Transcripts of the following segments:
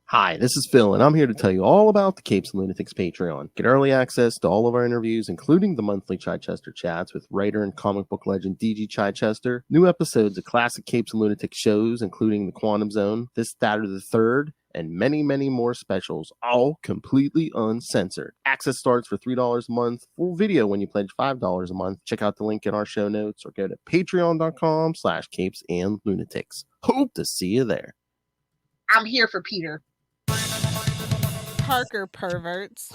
Hi, this is Phil, and I'm here to tell you all about the Capes and Lunatics Patreon. Get early access to all of our interviews, including the monthly Chichester chats with writer and comic book legend DG Chichester, new episodes of classic Capes and Lunatics shows, including The Quantum Zone, This, That, or the Third, and many, many more specials, all completely uncensored. Access starts for $3 a month, full video when you pledge $5 a month. Check out the link in our show notes or go to patreon.com/capesandlunatics. Hope to see you there. I'm here for Peter. Parker perverts.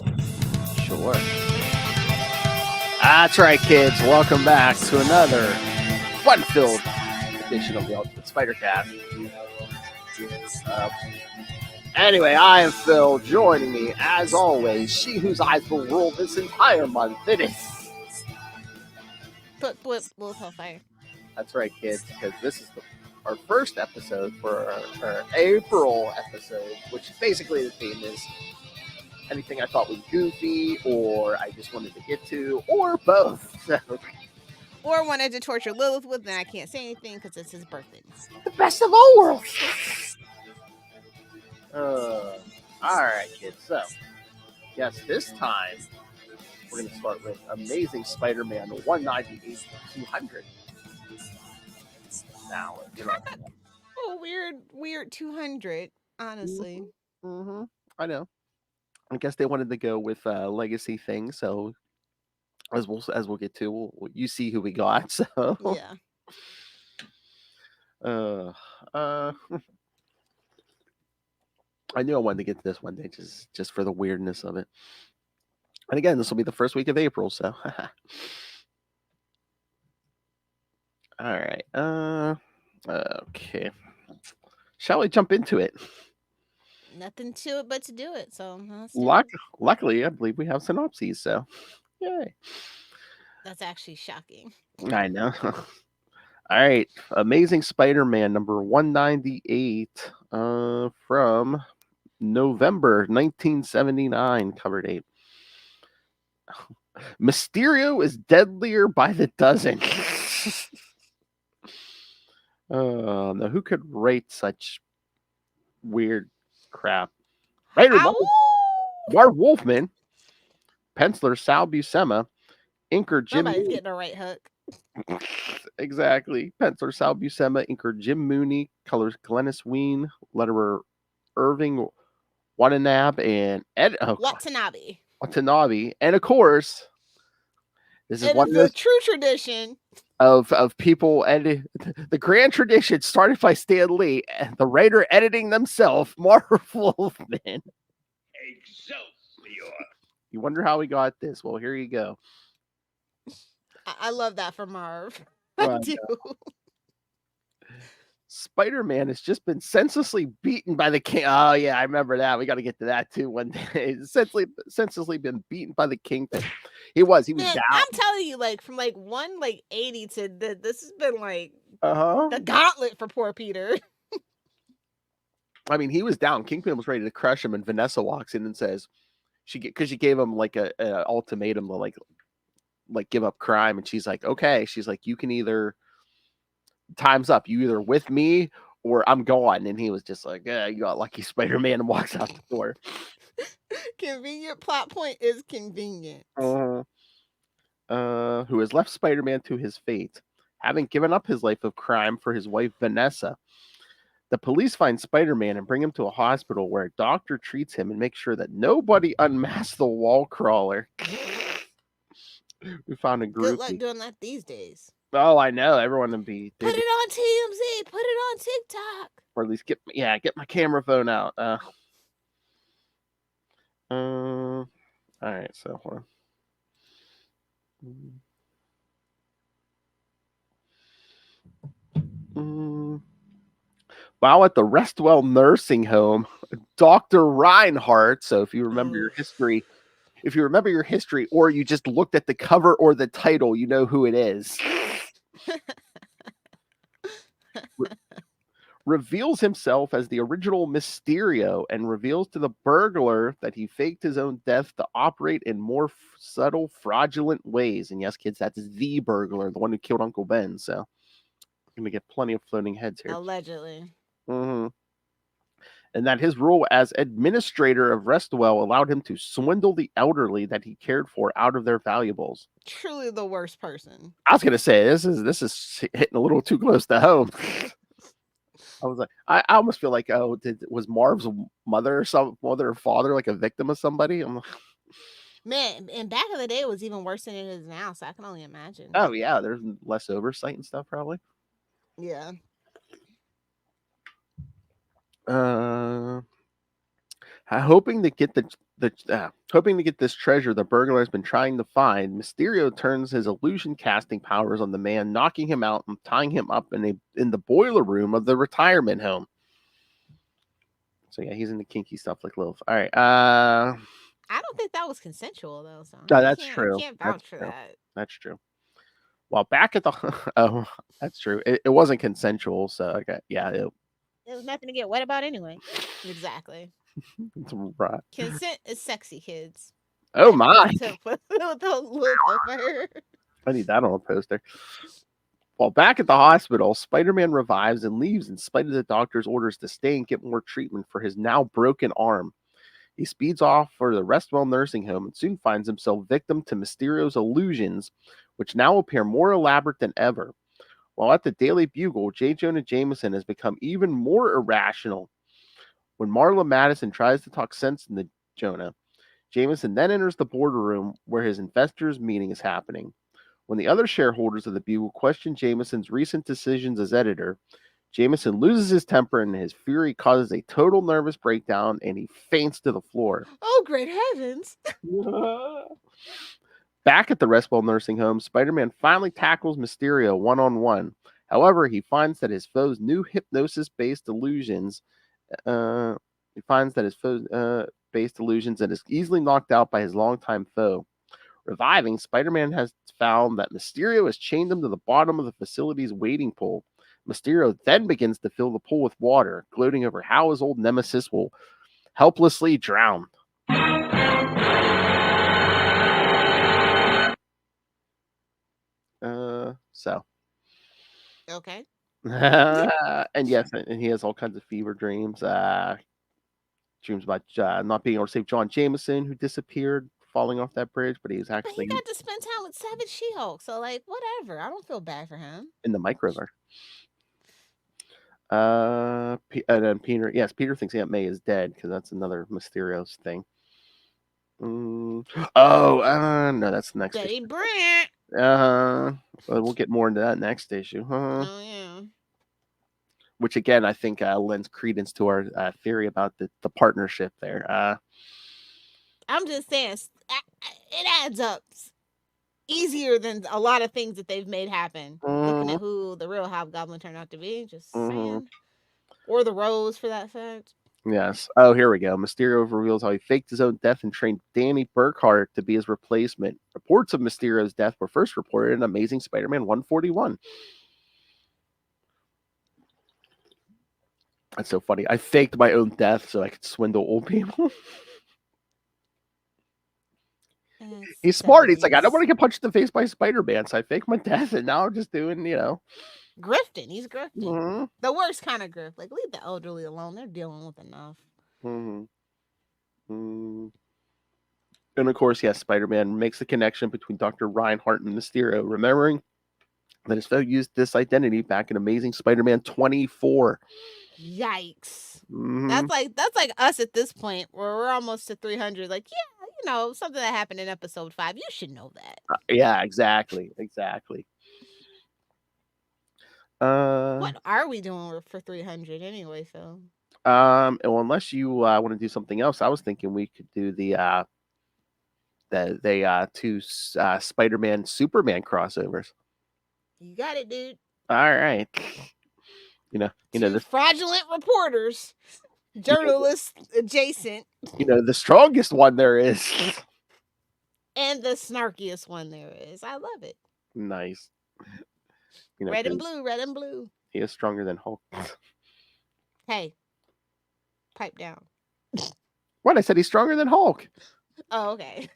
Sure. That's right, kids. Welcome back to another fun-filled edition of the Ultimate Spider Cast. Anyway, I am Phil. Joining me, as always, she whose eyes will rule this entire month. It is. Blip, blue hellfire. That's right, kids, because this is our first episode for our April episode, which basically the theme is anything I thought was goofy, or I just wanted to get to, or both. So. Or wanted to torture Lilith with, and I can't say anything because it's his birthday. The best of all worlds. All right, kids. So, yes, this time we're going to start with Amazing Spider-Man 198 200. Now, Oh, weird 200. Honestly. Mm-hmm. I know. I guess they wanted to go with legacy thing, so as we'll get to, you see who we got. So yeah. I knew I wanted to get to this one day just for the weirdness of it. And again, this will be the first week of April, so all right. Okay. Shall we jump into it? Nothing to it but to do it. So luckily, I believe we have synopses. So, yay! That's actually shocking. I know. All right, Amazing Spider-Man number 198 from November 1979, cover date. Mysterio is deadlier by the dozen. Now who could write such weird crap? Writer Marv Wolfman, penciler Sal Buscema, inker Jim. Somebody's getting a right hook. Exactly. Penciler Sal Buscema, inker Jim Mooney, colors Glennis Ween, letterer Irving Watanabe, and Watanabe. And of course, this is one of the true tradition of people, and the grand tradition started by Stan Lee, the writer editing themselves, Marv Wolfman. Excelsior. You wonder how we got this? Well, here you go. I love that for Marv. I do. Spider-Man has just been senselessly beaten by the king. Oh yeah, I remember that. We got to get to that too one day. Senselessly been beaten by the Kingpin. He was down. I'm telling you, from 180 to this has been the gauntlet for poor Peter. I mean, he was down. Kingpin was ready to crush him, and Vanessa walks in and says, she gave him a ultimatum to give up crime, and she's like, okay. She's like, you can either, time's up. You either with me or I'm gone. And he was just like, yeah, you got lucky, Spider-Man, and walks out the door. Convenient plot point is convenient. Who has left Spider-Man to his fate, having given up his life of crime for his wife, Vanessa. The police find Spider-Man and bring him to a hospital where a doctor treats him and makes sure that nobody unmasks the wall crawler. We found a group. Good luck doing that these days. Oh, I know. Everyone would be. Put it on TMZ. Put it on TikTok. Or at least get my camera phone out. All right, so hold on. While at the Restwell Nursing Home, Dr. Reinhardt. So if you remember your history, or you just looked at the cover or the title, you know who it is. Reveals himself as the original Mysterio and reveals to the burglar that he faked his own death to operate in more subtle, fraudulent ways. And yes, kids, that's the burglar, the one who killed Uncle Ben. So we're going to get plenty of floating heads here. Allegedly. Mm-hmm. and that his role as administrator of Restwell allowed him to swindle the elderly that he cared for out of their valuables. Truly the worst person. I was gonna say this is hitting a little too close to home. I was like, I almost feel like, was Marv's mother or father like a victim of somebody? I'm like, man, and back in the day, it was even worse than it is now. So I can only imagine. Oh yeah, there's less oversight and stuff probably. Yeah. Hoping to get this treasure the burglar has been trying to find, Mysterio turns his illusion casting powers on the man, knocking him out and tying him up in the boiler room of the retirement home. So yeah, he's into kinky stuff like Lilith. All right. I don't think that was consensual though. So no, that's true. I can't vouch for that. That's true. Well, back at the that's true. It wasn't consensual. So okay, yeah. There was nothing to get wet about anyway. Exactly. Right. Consent is sexy, kids. Oh my! I need that on a poster. While back at the hospital, Spider-Man revives and leaves in spite of the doctor's orders to stay and get more treatment for his now broken arm. He speeds off for the Restwell nursing home and soon finds himself victim to Mysterio's illusions, which now appear more elaborate than ever. While at the Daily Bugle, J. Jonah Jameson has become even more irrational. When Marla Madison tries to talk sense into Jonah, Jameson then enters the boardroom where his investors' meeting is happening. When the other shareholders of the Bugle question Jameson's recent decisions as editor, Jameson loses his temper and his fury causes a total nervous breakdown and he faints to the floor. Oh, great heavens! Back at the Restwell nursing home, Spider-Man finally tackles Mysterio one-on-one. However, he finds that his foe's new hypnosis-based illusions and is easily knocked out by his longtime foe. Reviving, Spider-Man has found that Mysterio has chained him to the bottom of the facility's waiting pool. Mysterio then begins to fill the pool with water, gloating over how his old nemesis will helplessly drown. Okay. And yes, and he has all kinds of fever dreams. Dreams about not being able to save John Jameson, who disappeared falling off that bridge, but he got to spend time with Savage She-Hulk, so like whatever. I don't feel bad for him. In the microverse. And then Peter thinks Aunt May is dead because that's another Mysterio's thing. No, that's the next Betty issue. Brant. We'll get more into that next issue. Oh yeah. Which again, I think lends credence to our theory about the partnership there. I'm just saying, it adds up easier than a lot of things that they've made happen. Looking at who the real Hobgoblin turned out to be, just saying. Or the Rose, for that fact. Yes. Oh, here we go. Mysterio reveals how he faked his own death and trained Danny Burkhart to be his replacement. Reports of Mysterio's death were first reported in Amazing Spider-Man 141. That's so funny. I faked my own death so I could swindle old people. He's smart. He's like, I don't want to get punched in the face by Spider-Man, so I faked my death, and now I'm just doing, grifting. He's grifting. The worst kind of grift. Like, leave the elderly alone. They're dealing with enough. And of course, yes, Spider-Man makes the connection between Dr. Reinhardt and Mysterio, remembering that his foe used this identity back in Amazing Spider-Man 24. Yikes. That's like us at this point where we're almost to 300. Like, yeah, something that happened in episode 5. You should know that. Yeah, exactly. What are we doing for 300 anyway, Phil? Well, unless you want to do something else, I was thinking we could do the two Spider-Man Superman crossovers. You got it, dude. All right. The fraudulent reporters, journalists adjacent. The strongest one there is. And the snarkiest one there is. I love it. Nice. Red and blue. He is stronger than Hulk. Hey, pipe down. What? I said he's stronger than Hulk. Oh, okay.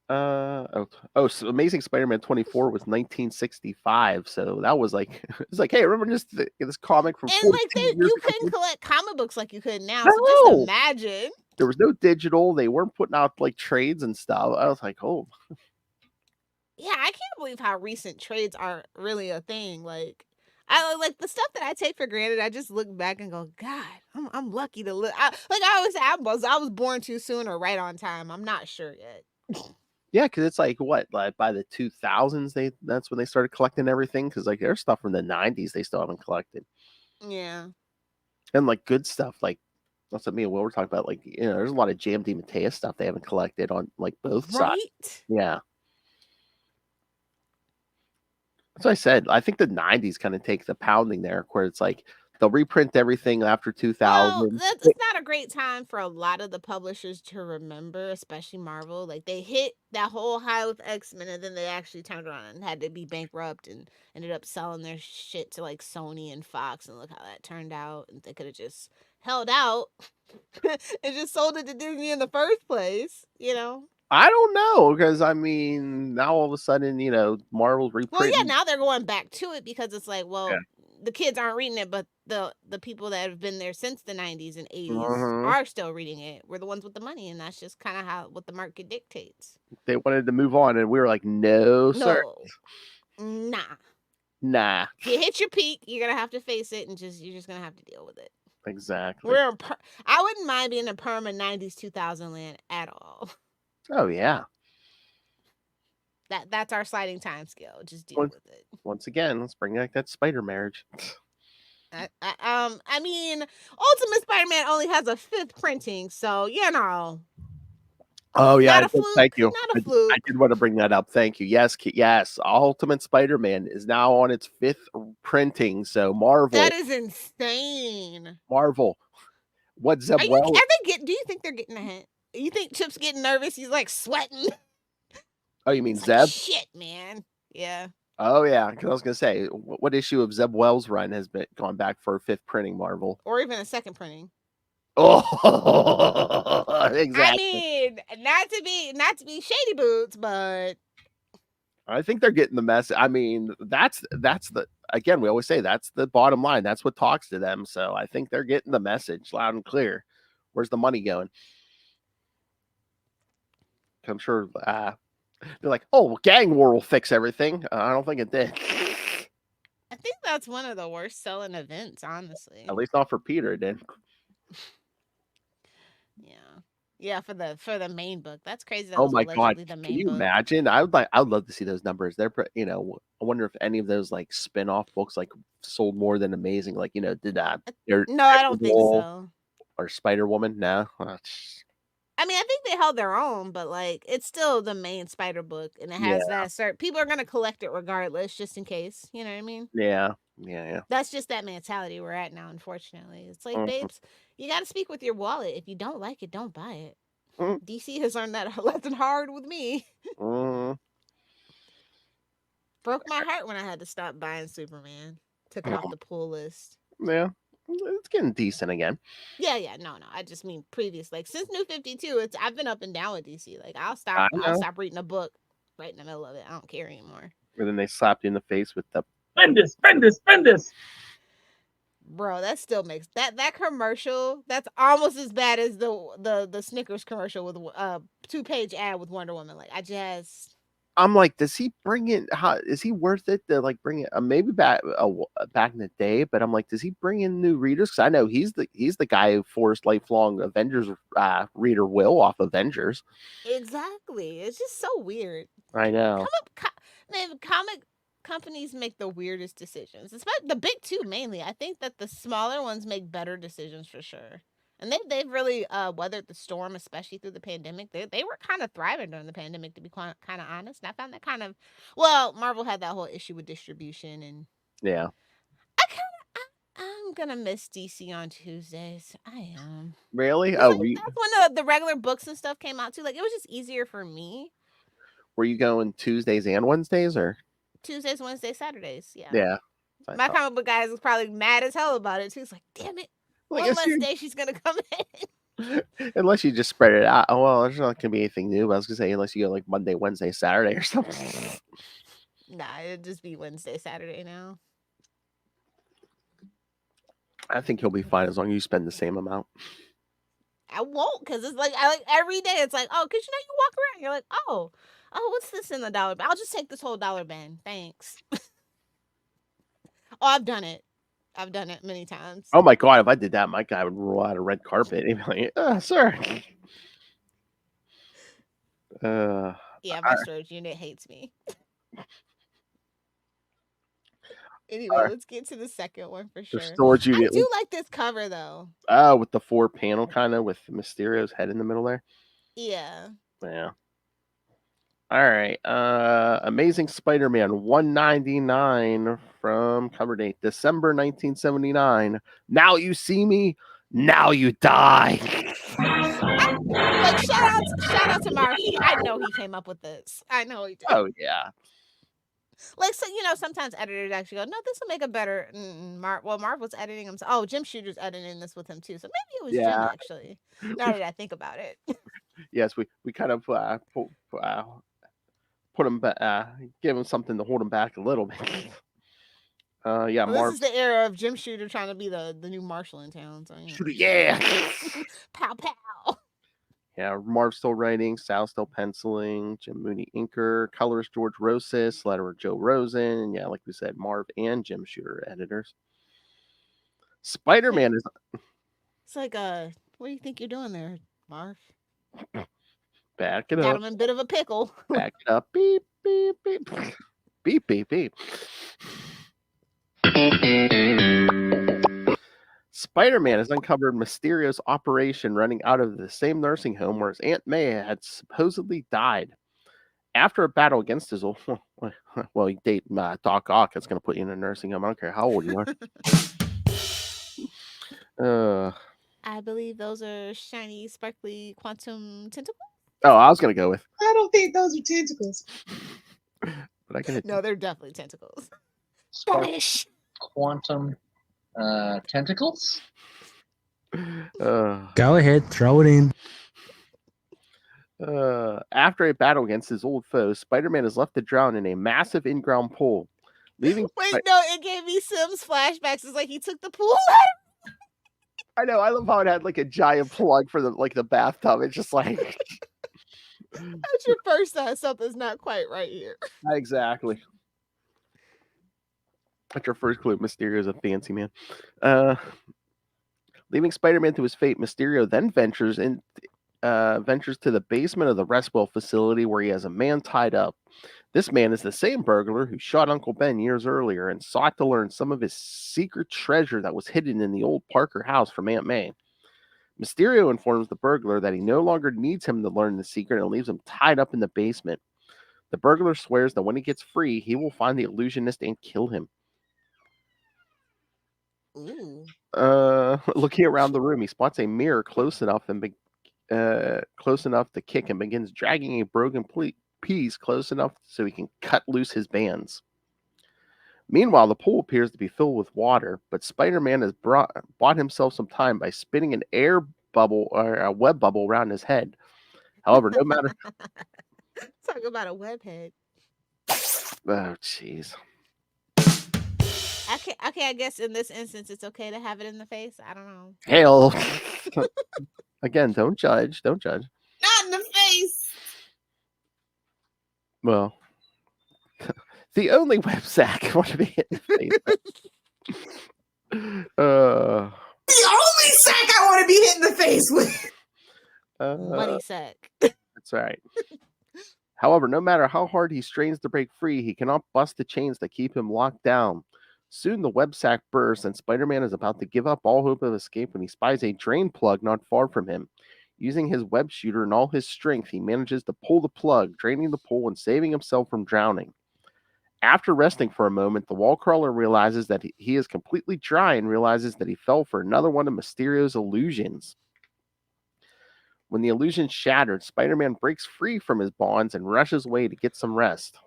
So Amazing Spider-Man 24 was 1965. So that was like it's like, hey, remember this comic from And 42 like years you ago? couldn't collect comic books like you could now. So just No, imagine. there was no digital. They weren't putting out like trades and stuff. I was like, oh, Yeah, I can't believe how recent trades are really a thing. Like I like the stuff that I take for granted. I just look back and go, God, I'm lucky to live. I always say, I was born too soon or right on time. I'm not sure yet. yeah, because it's like what, like by the 2000s, that's when they started collecting everything. Because like there's stuff from the 90s they still haven't collected, Yeah. and like good stuff like that's what me and Will were talking about. Like there's a lot of Jam Mateus stuff they haven't collected on like both sides. Right? Yeah. That's what I said. I think the 90s kind of take the pounding there, where it's like they'll reprint everything after Well, 2000. it's not a great time for a lot of the publishers to remember, especially Marvel. Like they hit that whole high with X-Men, and then they actually turned around and had to be bankrupt and ended up selling their shit to like Sony and Fox. And look how that turned out. And they could have just held out and just sold it to Disney in the first place. I don't know, because I mean, now all of a sudden, Marvel's Well, reprinting. yeah, now they're going back to it because it's like, well, Yeah. the kids aren't reading it, but the people that have been there since the 90s and 80s Mhm. are still reading it. We're the ones with the money, and that's just kind of what the market dictates. They wanted to move on, and we were like, no, sir. Nah. Nah. You hit your peak, you're gonna have to face it, and you're just gonna have to deal with it. Exactly. I wouldn't mind being a perma 90s 2000 land at all. Oh yeah. That's our sliding time scale. Just deal with it. Once again, let's bring back that spider marriage. I mean, Ultimate Spider-Man only has a 5th printing, so Oh yeah, not a fluke. thank you. Not a fluke. I did want to bring that up. Thank you. Yes. Ultimate Spider-Man is now on its 5th printing. So Marvel. That is insane. Marvel. What Zeb Wells? Do you think they're getting a hint? You think Chip's getting nervous? He's like sweating. Oh, you mean It's Zeb? like, shit, man. Yeah. Oh yeah, because I was gonna say, what issue of Zeb Wells' run has been gone back for a 5th printing, Marvel, or even a 2nd printing? Oh, exactly. I mean, not to be shady boots, but I think they're getting the message. I mean, that's the again, we always say that's the bottom line. That's what talks to them. So I think they're getting the message loud and clear. Where's the money going? I'm sure they're like, oh, gang war will fix everything. I don't think it did. I think that's one of the worst selling events, honestly. At least not for Peter, it did. Yeah, for the main book. That's crazy. That Oh was my allegedly god! the main Can you book. imagine? I would love to see those numbers. They're I wonder if any of those like spin-off books like sold more than Amazing. Like did that? No, I don't think so. Or Spider-Woman? No. I mean, I think they held their own, but like it's still the main Spider book, and it has that certain people are gonna collect it regardless, just in case. You know what I mean? Yeah. That's just that mentality we're at now. Unfortunately, it's like, babes, you got to speak with your wallet. If you don't like it, don't buy it. DC has learned that lesson hard with me. Broke my heart when I had to stop buying Superman. Took it off the pull list. Yeah. It's getting decent again. Yeah, no. I just mean previous. Like since New 52, I've been up and down with DC. Like I'll stop reading a book right in the middle of it. I don't care anymore. And then they slapped you in the face with the spend this. Bro, that still makes that commercial. That's almost as bad as the Snickers commercial with 2-page ad with Wonder Woman. Like I'm like, does he bring in? Is he worth it to like bring it? Maybe back in the day, but I'm like, does he bring in new readers? Because I know he's the guy who forced lifelong Avengers reader Will off Avengers. Exactly. It's just so weird. I know. Comic companies make the weirdest decisions. Especially the big two mainly. I think that the smaller ones make better decisions for sure. And they've really weathered the storm, especially through the pandemic. They were kind of thriving during the pandemic, to be kind of honest. And I found that Marvel had that whole issue with distribution, and yeah. I'm gonna miss DC on Tuesdays. I am. Really? That's when the regular books and stuff came out too. Like it was just easier for me. Were you going Tuesdays and Wednesdays or? Tuesdays, Wednesdays, Saturdays. Yeah. Yeah. My comic book guy is probably mad as hell about it too. It's like, damn it. One less day she's gonna come in. Unless you just spread it out. Oh, well, there's not gonna be anything new. I was gonna say unless you go like Monday, Wednesday, Saturday, or something. Nah, it'd just be Wednesday, Saturday now. I think he'll be fine as long as you spend the same amount. I won't, because it's like I like every day. It's like, oh, because you walk around, you're like, oh, what's this in the dollar bin? I'll just take this whole dollar bin, thanks. I've done it. I've done it many times. Oh my god, if I did that, my guy would roll out a red carpet. He'd be like, sir. Yeah, my storage unit hates me. Anyway, let's get to the second one for sure. Storage unit. I do like this cover though. Oh, with the 4-panel kind of with Mysterio's head in the middle there. Yeah. Yeah. All right. Amazing Spider-Man 199 from cover date December 1979. Now you see me, now you die. Like shout out to Marv. I know he came up with this. I know he did. Oh yeah. Like, so sometimes editors actually go, no, this will make a better Marv. Well, Marv was editing him. Oh, Jim Shooter's editing this with him too. So maybe it was Jim actually. Now that I think about it. Yes, we kind of put him back, give him something to hold him back a little bit. Yeah, well, this is the era of Jim Shooter trying to be the new marshal in town. So Shooter, yeah. Pow pow. Yeah, Marv still writing, Sal still penciling, Jim Mooney inker, colorist George Rosas, letterer Joe Rosen, and yeah, like we said, Marv and Jim Shooter editors. Spider-Man is. It's like, what do you think you're doing there, Marv? Back it up. Got him in a bit of a pickle. Back it up. Beep, beep, beep. Beep, beep, beep. Spider-Man has uncovered Mysterio's operation running out of the same nursing home where his Aunt May had supposedly died. After a battle against his old... Well, you date Doc Ock. That's going to put you in a nursing home. I don't care how old you are. I believe those are shiny, sparkly quantum tentacles. Oh, I was going to go with... I don't think those are tentacles. But I can... No, they're definitely tentacles. Spanish. Quantum tentacles? Go ahead, throw it in. After a battle against his old foe, Spider-Man is left to drown in a massive in-ground pool. Leaving... Wait, no, it gave me Sims flashbacks. It's like he took the pool. I know. I love how it had like a giant plug for the bathtub. It's just like... That's your first sign something's not quite right here. Exactly. That's your first clue. Mysterio's a fancy man. Leaving Spider-Man to his fate, Mysterio then ventures to the basement of the Restwell facility where he has a man tied up. This man is the same burglar who shot Uncle Ben years earlier and sought to learn some of his secret treasure that was hidden in the old Parker house from Aunt May. Mysterio informs the burglar that he no longer needs him to learn the secret and leaves him tied up in the basement. The burglar swears that when he gets free, he will find the illusionist and kill him. Ooh. Looking around the room, he spots a mirror close enough to kick and begins dragging a broken piece close enough so he can cut loose his bands. Meanwhile, the pool appears to be filled with water, but Spider-Man has bought himself some time by spinning an air bubble or a web bubble around his head. However, no matter... Talk about a web head. Oh, jeez. Okay, I guess in this instance, it's okay to have it in the face. I don't know. Hell. Again, don't judge. Don't judge. Not in the face. Well, the only web sack I want to be hit in the face. The only sack I want to be hit in the face with. Money sack. That's right. However, no matter how hard he strains to break free, he cannot bust the chains that keep him locked down. Soon the web sack bursts, and Spider-Man is about to give up all hope of escape when he spies a drain plug not far from him. Using his web shooter and all his strength, he manages to pull the plug, draining the pool and saving himself from drowning. After resting for a moment, the wall crawler realizes that he is completely dry and realizes that he fell for another one of Mysterio's illusions. When the illusion shattered, Spider-Man breaks free from his bonds and rushes away to get some rest.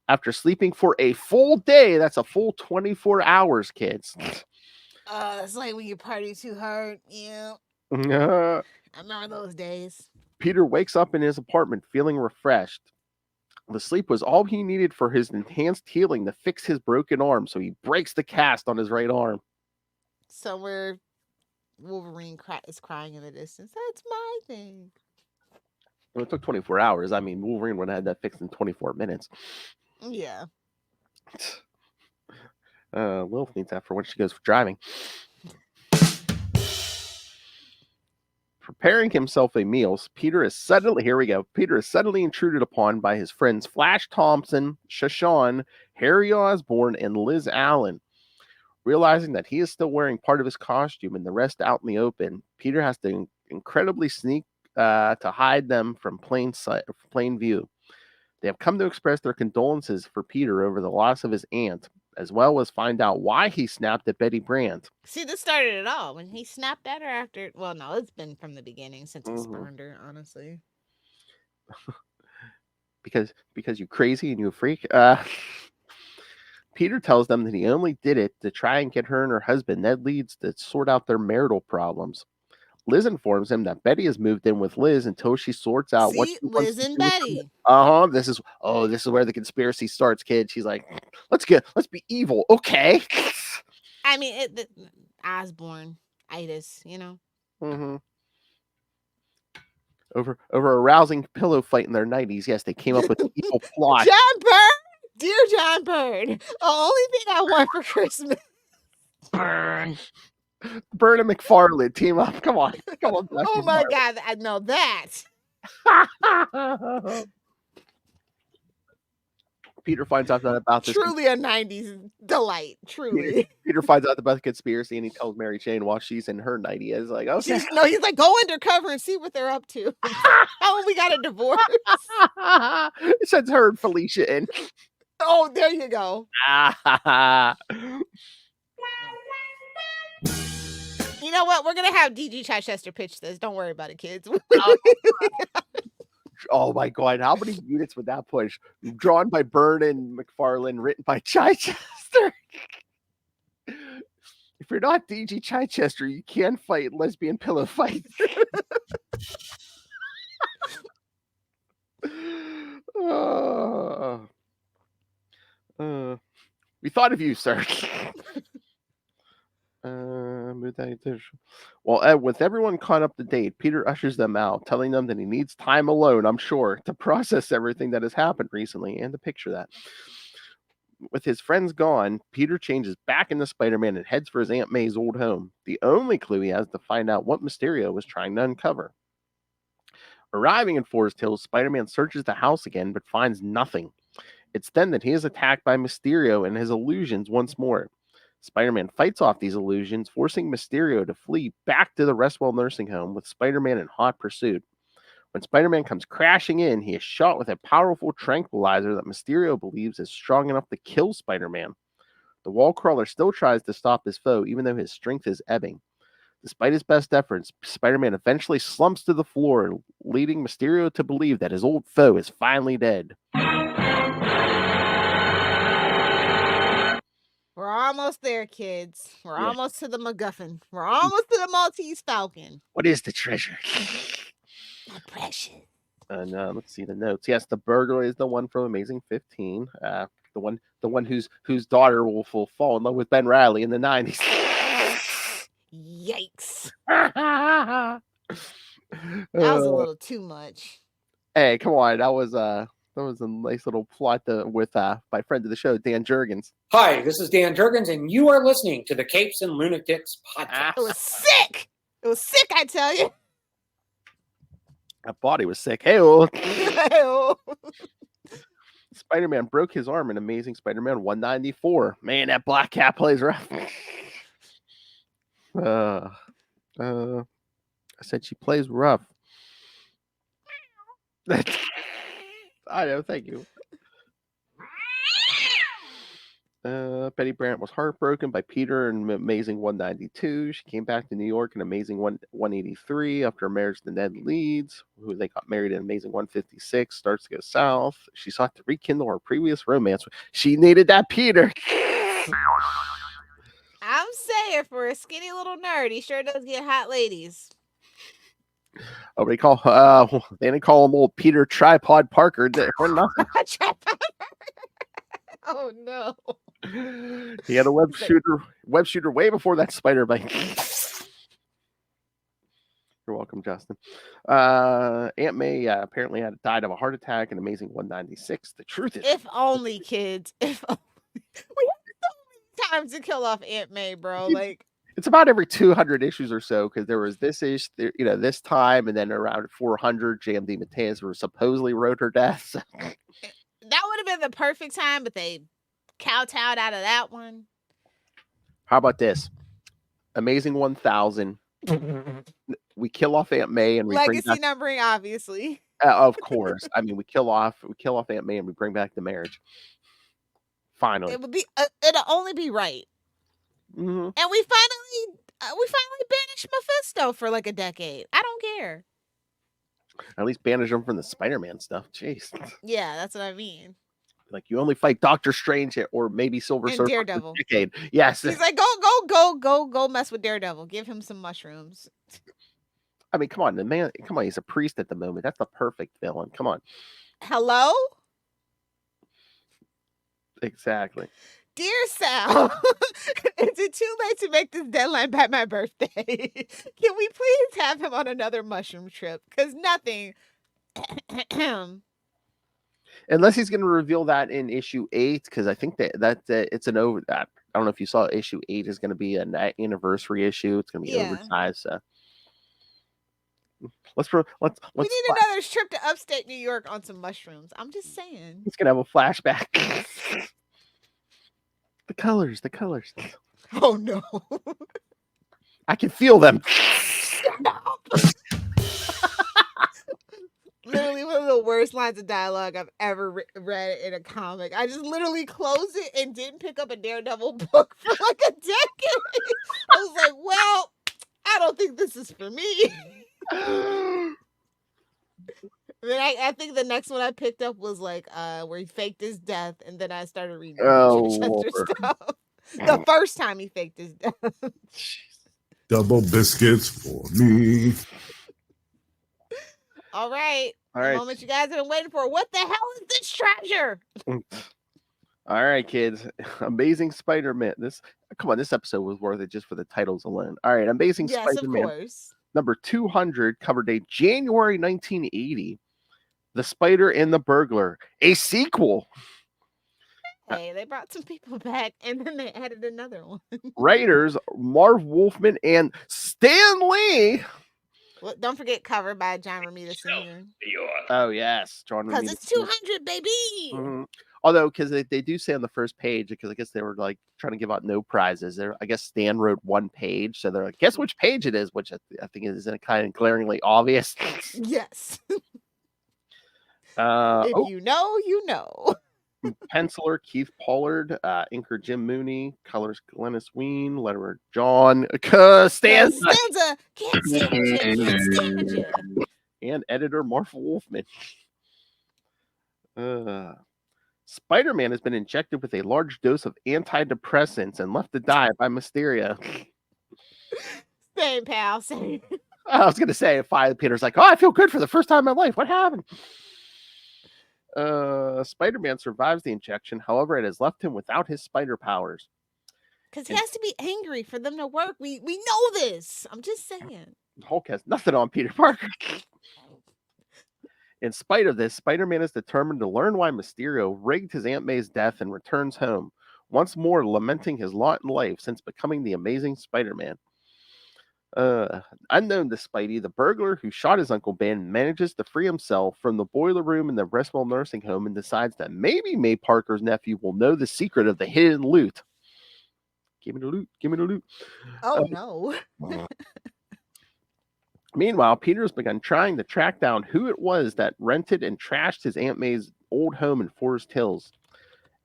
After sleeping for a full day, that's a full 24 hours, kids. It's like when you party too hard. Yeah. I remember those days. Peter wakes up in his apartment feeling refreshed. The sleep was all he needed for his enhanced healing to fix his broken arm, so he breaks the cast on his right arm. Somewhere Wolverine is crying in the distance. That's my thing. Well, it took 24 hours. I mean, Wolverine would have had that fixed in 24 minutes. Yeah. Lilith needs that for when she goes for driving. Preparing himself a meal, Peter is suddenly intruded upon by his friends Flash Thompson, Shashawn, Harry Osborn, and Liz Allen. Realizing that he is still wearing part of his costume and the rest out in the open, Peter has to incredibly sneak to hide them from plain view. They have come to express their condolences for Peter over the loss of his aunt, as well as find out why he snapped at Betty Brant. See, this started it all when he snapped at her after. Well, no, it's been from the beginning since he spurned her, honestly. because you crazy and you a freak. Peter tells them that he only did it to try and get her and her husband, Ned Leeds, to sort out their marital problems. Liz informs him that Betty has moved in with Liz until she sorts out what she wants Liz to and do with Betty. her. This is where the conspiracy starts, kid. She's like, let's be evil, okay? I mean, Osborn, itis, you know. Mm-hmm. Over a rousing pillow fight in their 90s, yes, they came up with an evil plot. John Byrne, dear John Byrne, the only thing I want for Christmas. Byrne and McFarlane team up. Come on. Oh my God, I know that. Peter finds out about this. Truly a 90s delight. Truly. Peter finds out about the conspiracy and he tells Mary Jane while she's in her 90s. He's like, okay. He's like, go undercover and see what they're up to. How we got a divorce? It sends her and Felicia in. Oh, there you go. You know what? We're going to have DG Chichester pitch this. Don't worry about it, kids. Oh my God, how many units would that push? Drawn by Byrne and McFarlane, written by Chichester. If you're not DG Chichester, you can't fight lesbian pillow fights. We thought of you, sir. Well, with everyone caught up to date, Peter ushers them out, telling them that he needs time alone, I'm sure, to process everything that has happened recently and to picture that. With his friends gone, Peter changes back into Spider-Man and heads for his Aunt May's old home. The only clue he has to find out what Mysterio was trying to uncover. Arriving in Forest Hills, Spider-Man searches the house again, but finds nothing. It's then that he is attacked by Mysterio and his illusions once more. Spider-Man fights off these illusions, forcing Mysterio to flee back to the Restwell nursing home with Spider-Man in hot pursuit. When Spider-Man comes crashing in, he is shot with a powerful tranquilizer that Mysterio believes is strong enough to kill Spider-Man. The wall crawler still tries to stop his foe, even though his strength is ebbing. Despite his best efforts, Spider-Man eventually slumps to the floor, leading Mysterio to believe that his old foe is finally dead. We're almost there, kids. We're almost to the MacGuffin. We're almost to the Maltese Falcon. What is the treasure? My precious. And let's see the notes. Yes, the burglar is the one from Amazing 15. The one whose daughter will fall in love with Ben Reilly in the 90s. Yikes. That was a little too much. Hey, come on. That was a nice little plot with my friend of the show, Dan Jurgens. Hi, this is Dan Jurgens, and you are listening to the Capes and Lunatics podcast. It was sick. It was sick, I tell you. That body was sick. Hey, Spider-Man broke his arm in Amazing Spider-Man 194. Man, that Black Cat plays rough. I said she plays rough. I know, thank you. Betty Brant was heartbroken by Peter in Amazing 192. She came back to New York in Amazing 183 after a marriage to Ned Leeds, who they got married in Amazing 156. Starts to go south. She sought to rekindle her previous romance. She needed that Peter. I'm saying, for a skinny little nerd, he sure does get hot ladies. Oh, they didn't call him old Peter Tripod Parker for nothing. Oh no. He had a web shooter way before that spider bite. You're welcome, Justin. Aunt May apparently had died of a heart attack in Amazing 196. The truth is, If only, kids. If only. We have so many times to kill off Aunt May, bro. Like, it's about every 200 issues or so, because there was this issue, this time, and then around 400, JMD Mateus supposedly wrote her death. So. that would have been the perfect time, but they kowtowed out of that one. How about this? Amazing 1000. We kill off Aunt May and we legacy bring back, numbering, obviously. Of course. I mean, we kill off Aunt May and we bring back the marriage. Finally, It would be. It'll only be right. Mm-hmm. And we finally banished Mephisto for like a decade. I don't care. At least banish him from the Spider-Man stuff. Jeez. Yeah, that's what I mean. Like, you only fight Doctor Strange or maybe Silver And Surfer Daredevil. for a decade. Yes. He's like, go mess with Daredevil. Give him some mushrooms. I mean, come on, the man. Come on, he's a priest at the moment. That's the perfect villain. Come on. Hello? Exactly. Dear Sal, is it too late to make this deadline by my birthday? Can we please have him on another mushroom trip? Because nothing. Unless he's going to reveal that in issue 8, because I think that it's an over. I don't know if you saw issue 8 is going to be an anniversary issue. It's going to be oversized. So let's. We need another trip to upstate New York on some mushrooms. I'm just saying. He's going to have a flashback. The colors. Oh no! I can feel them. Stop. Literally one of the worst lines of dialogue I've ever read in a comic. I just literally closed it and didn't pick up a Daredevil book for like a decade. I was like, well, I don't think this is for me. Then I think the next one I picked up was like where he faked his death, and then I started reading Chichester stuff. The first time he faked his death. Double biscuits for me. All right. The moment you guys have been waiting for. What the hell is this treasure? All right, kids. Amazing Spider-Man. This episode was worth it just for the titles alone. All right, Amazing Spider-Man. Yes, of course. Number 200, cover date January 1980. The Spider and the Burglar, a sequel. Hey, they brought some people back, and then they added another one. Writers Marv Wolfman and Stan Lee. Well, don't forget, covered by John Romita Sr. Oh yes, John Romita. Because it's 200, baby. Mm-hmm. Although, because they do say on the first page, because I guess they were like trying to give out no prizes. I guess Stan wrote one page, so they're like, guess which page it is, which I think is kind of glaringly obvious. Yes. If you know, you know. Penciler Keith Pollard, inker Jim Mooney, colors Glennis Ween, letterer John Costanza, can't stand you. And editor Marv Wolfman. Spider-Man has been injected with a large dose of antidepressants and left to die by Mysterio. Same, pal, same. I was going to say, Peter's like, oh, I feel good for the first time in my life. What happened? Spider-Man survives the injection. However, it has left him without his spider powers. Because he has to be angry for them to work. We know this. I'm just saying. Hulk has nothing on Peter Parker. In spite of this, Spider-Man is determined to learn why Mysterio rigged his Aunt May's death and returns home, once more lamenting his lot in life since becoming the Amazing Spider-Man. Unknown to Spidey, the burglar who shot his Uncle Ben manages to free himself from the boiler room in the Restwell nursing home and decides that maybe May Parker's nephew will know the secret of the hidden loot. Give me the loot. Give me the loot. Oh, no. Meanwhile, Peter's begun trying to track down who it was that rented and trashed his Aunt May's old home in Forest Hills.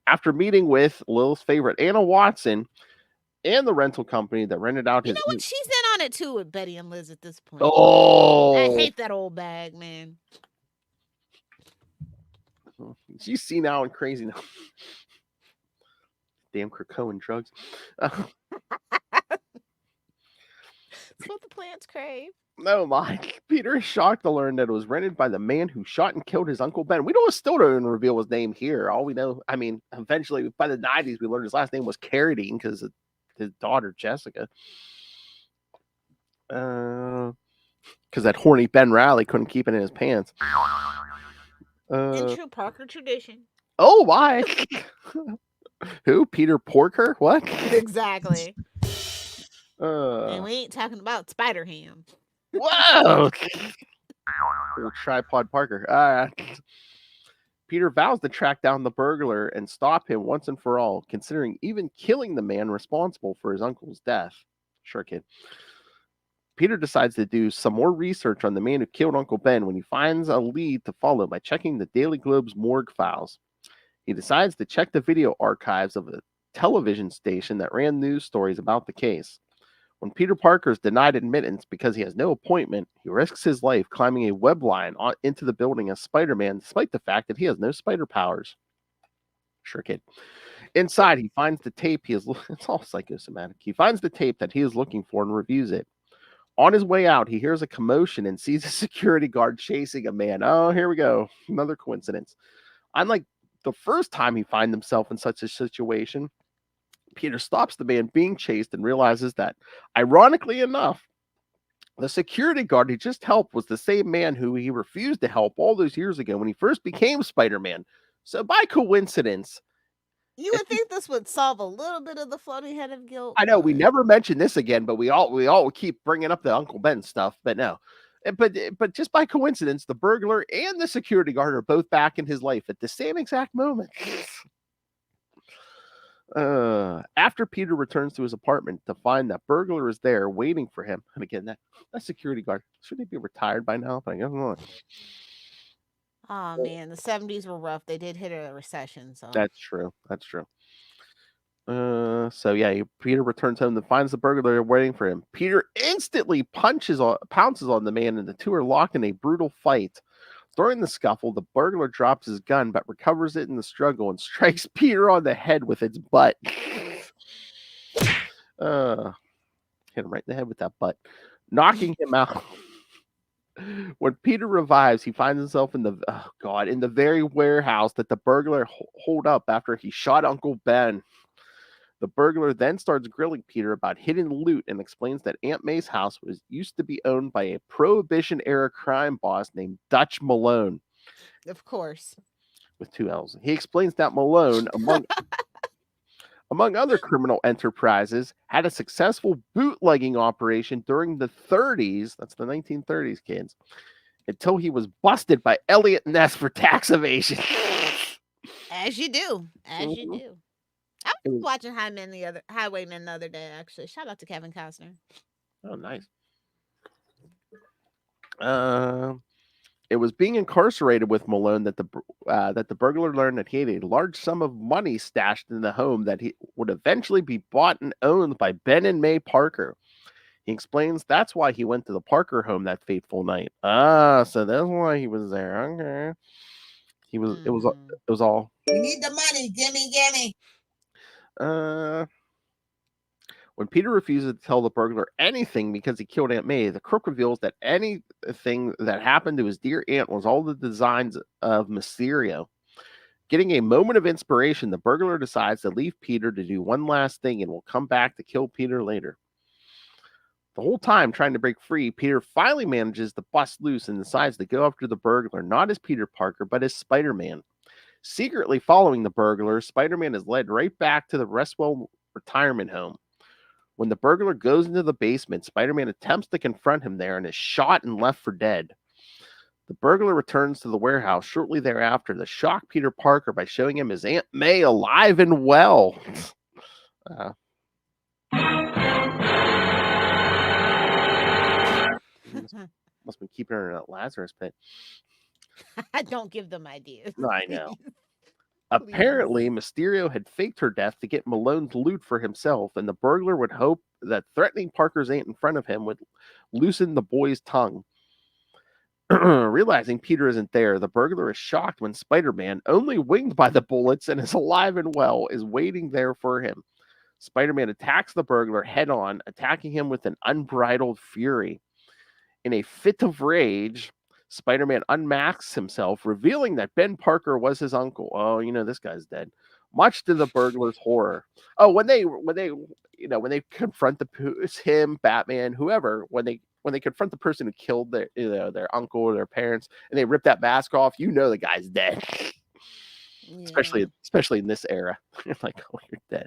After meeting with Lilith's favorite Anna Watson and the rental company that rented out his... You know what? She's in on it too with Betty and Liz at this point. Oh! I hate that old bag, man. She's senile and crazy now. Damn Krakoan drugs. That's what the plants crave. No, Mike. Peter is shocked to learn that it was rented by the man who shot and killed his Uncle Ben. We still don't even reveal his name here. All we know, I mean, eventually by the 90s, we learned his last name was Carradine because of his daughter, Jessica. Because that horny Ben Riley couldn't keep it in his pants. In true Parker tradition. Oh, my. Who? Peter Porker? What? Exactly. Uh, And we ain't talking about Spider Ham. Whoa! Little tripod Parker. Peter vows to track down the burglar and stop him once and for all, considering even killing the man responsible for his uncle's death. Sure, kid. Peter decides to do some more research on the man who killed Uncle Ben when he finds a lead to follow by checking the Daily Globe's morgue files. He decides to check the video archives of a television station that ran news stories about the case. When Peter Parker is denied admittance because he has no appointment, he risks his life climbing a web line into the building as Spider-Man, despite the fact that he has no spider powers. Sure, kid. Inside, he finds the tape it's all psychosomatic. He finds the tape that he is looking for and reviews it. On his way out, he hears a commotion and sees a security guard chasing a man. Oh, here we go. Another coincidence. Unlike the first time he finds himself in such a situation, Peter stops the man being chased and realizes that, ironically enough, the security guard he just helped was the same man who he refused to help all those years ago when he first became Spider-Man. So by coincidence... You would think this would solve a little bit of the floating head of guilt. I know, we never mentioned this again, but we all keep bringing up the Uncle Ben stuff, but no. But just by coincidence, the burglar and the security guard are both back in his life at the same exact moment. After Peter returns to his apartment to find that burglar is there waiting for him, and again, that security guard, shouldn't he be retired by now? But I guess not. Oh man, the 70s were rough. They did hit a recession, so That's true. So yeah, Peter returns home and finds the burglar waiting for him. Peter instantly pounces on the man, and the two are locked in a brutal fight. During the scuffle, the burglar drops his gun but recovers it in the struggle and strikes Peter on the head with its butt. Hit him right in the head with that butt, knocking him out. When Peter revives, he finds himself in the very warehouse that the burglar holed up after he shot Uncle Ben. The burglar then starts grilling Peter about hidden loot and explains that Aunt May's house used to be owned by a Prohibition-era crime boss named Dutch Malone. of course. With 2 L's. He explains that Malone, among other criminal enterprises, had a successful bootlegging operation during the 30s, that's the 1930s, kids, until he was busted by Elliot Ness for tax evasion. As you do. I was watching Highwaymen the other day, actually. Shout out to Kevin Costner. Oh, nice. It was being incarcerated with Malone that the burglar learned that he had a large sum of money stashed in the home that he would eventually be bought and owned by Ben and May Parker. He explains that's why he went to the Parker home that fateful night. So that's why he was there. Okay. It was all. We need the money. Gimme. When Peter refuses to tell the burglar anything because he killed Aunt May, the crook reveals that anything that happened to his dear aunt was all the designs of Mysterio. Getting a moment of inspiration, the burglar decides to leave Peter to do one last thing and will come back to kill Peter later. The whole time trying to break free, Peter finally manages to bust loose and decides to go after the burglar, not as Peter Parker, but as Spider-Man. Secretly following the burglar, Spider-Man is led right back to the Restwell retirement home. When the burglar goes into the basement, Spider-Man attempts to confront him there and is shot and left for dead. The burglar returns to the warehouse shortly thereafter to shock Peter Parker by showing him his Aunt May alive and well. Must be keeping her in a Lazarus pit. Don't give them ideas. I know. Apparently, Mysterio had faked her death to get Malone's loot for himself, and the burglar would hope that threatening Parker's aunt in front of him would loosen the boy's tongue. Realizing Peter isn't there, the burglar is shocked when Spider-Man, only winged by the bullets and is alive and well, is waiting there for him. Spider-Man attacks the burglar head-on, attacking him with an unbridled fury. In a fit of rage, Spider-Man unmasks himself, revealing that Ben Parker was his uncle. Oh, this guy's dead. Much to the burglar's horror. Oh, when they confront him, Batman, whoever, when they confront the person who killed their uncle or their parents, and they rip that mask off, the guy's dead. Yeah. Especially in this era. Like, oh, you're dead.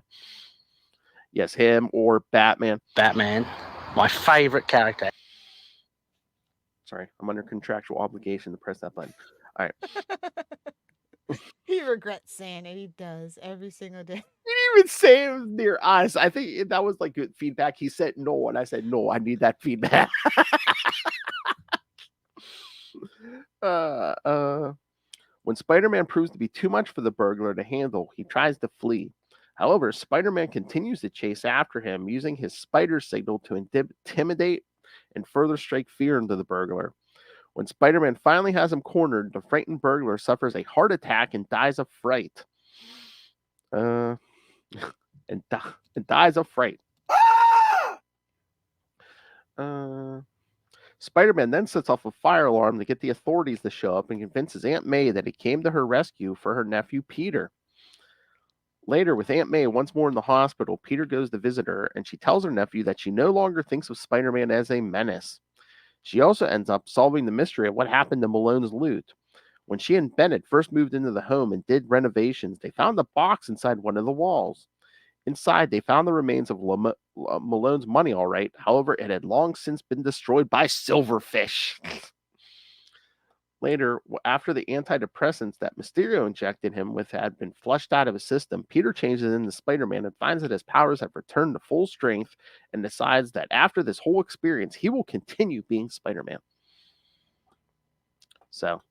Yes, him or Batman. Batman, my favorite character. Sorry, I'm under contractual obligation to press that button. All right. He regrets saying it. He does every single day. He didn't even say it near us. I think that was like good feedback. He said no, and I said no. I need that feedback. When Spider-Man proves to be too much for the burglar to handle, he tries to flee. However, Spider-Man continues to chase after him, using his spider signal to intimidate and further strike fear into the burglar. When Spider-Man finally has him cornered, the frightened burglar suffers a heart attack and dies of fright. And dies of fright. Spider-Man then sets off a fire alarm to get the authorities to show up and convinces Aunt May that he came to her rescue for her nephew Peter. Later, with Aunt May once more in the hospital, Peter goes to visit her, and she tells her nephew that she no longer thinks of Spider-Man as a menace. She also ends up solving the mystery of what happened to Malone's loot. When she and Bennett first moved into the home and did renovations, they found a box inside one of the walls. Inside, they found the remains of Malone's money, all right. However, it had long since been destroyed by silverfish. Later, after the antidepressants that Mysterio injected him with had been flushed out of his system, Peter changes into Spider-Man and finds that his powers have returned to full strength and decides that after this whole experience, he will continue being Spider-Man. So.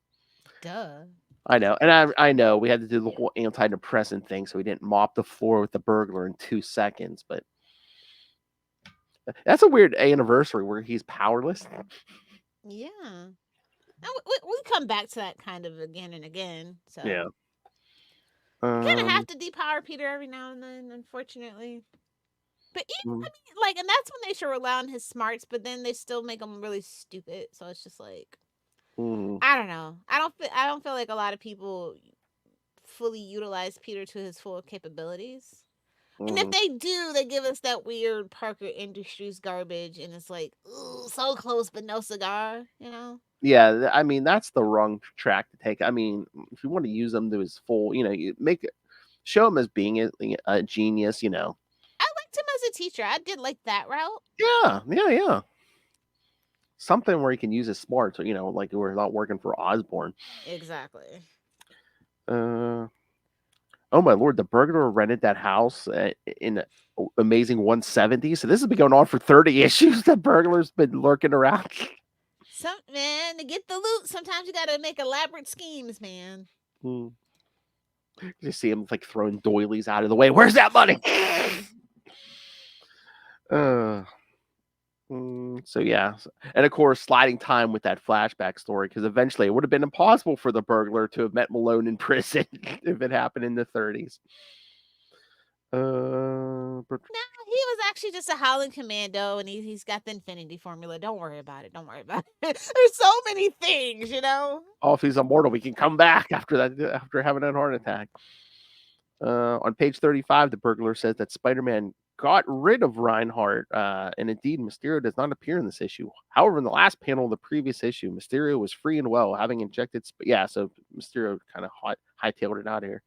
Duh. I know. And I know we had to do the whole antidepressant thing, so we didn't mop the floor with the burglar in 2 seconds, but that's a weird anniversary where he's powerless. Yeah. We come back to that kind of again and again. So yeah. You kind of have to depower Peter every now and then, unfortunately. But even, and that's when they should rely on his smarts, but then they still make him really stupid. So it's just like, I don't know. I don't feel like a lot of people fully utilize Peter to his full capabilities. And if they do, they give us that weird Parker Industries garbage, and it's like, ooh, so close but no cigar, Yeah, I mean, that's the wrong track to take. I mean, if you want to use him to his full, you show him as being a genius, I liked him as a teacher. I did like that route. Yeah. Something where he can use his smarts, like we're not working for Osborn. Exactly. Oh my lord, the burglar rented that house in Amazing 170. So this has been going on for 30 issues. The burglar's been lurking around. Man, to get the loot, sometimes you gotta make elaborate schemes, man. You see him like throwing doilies out of the way. Where's that money? So yeah, and of course, sliding time with that flashback story, because eventually it would have been impossible for the burglar to have met Malone in prison if it happened in the 30s. No, he was actually just a Howling Commando, and he's got the Infinity Formula. Don't worry about it. There's so many things, Oh, if he's immortal, we can come back after having that heart attack. On page 35, the burglar says that Spider-Man got rid of Reinhardt, and indeed, Mysterio does not appear in this issue. However, in the last panel of the previous issue, Mysterio was free and well, having injected... so Mysterio kind of hightailed it out of here.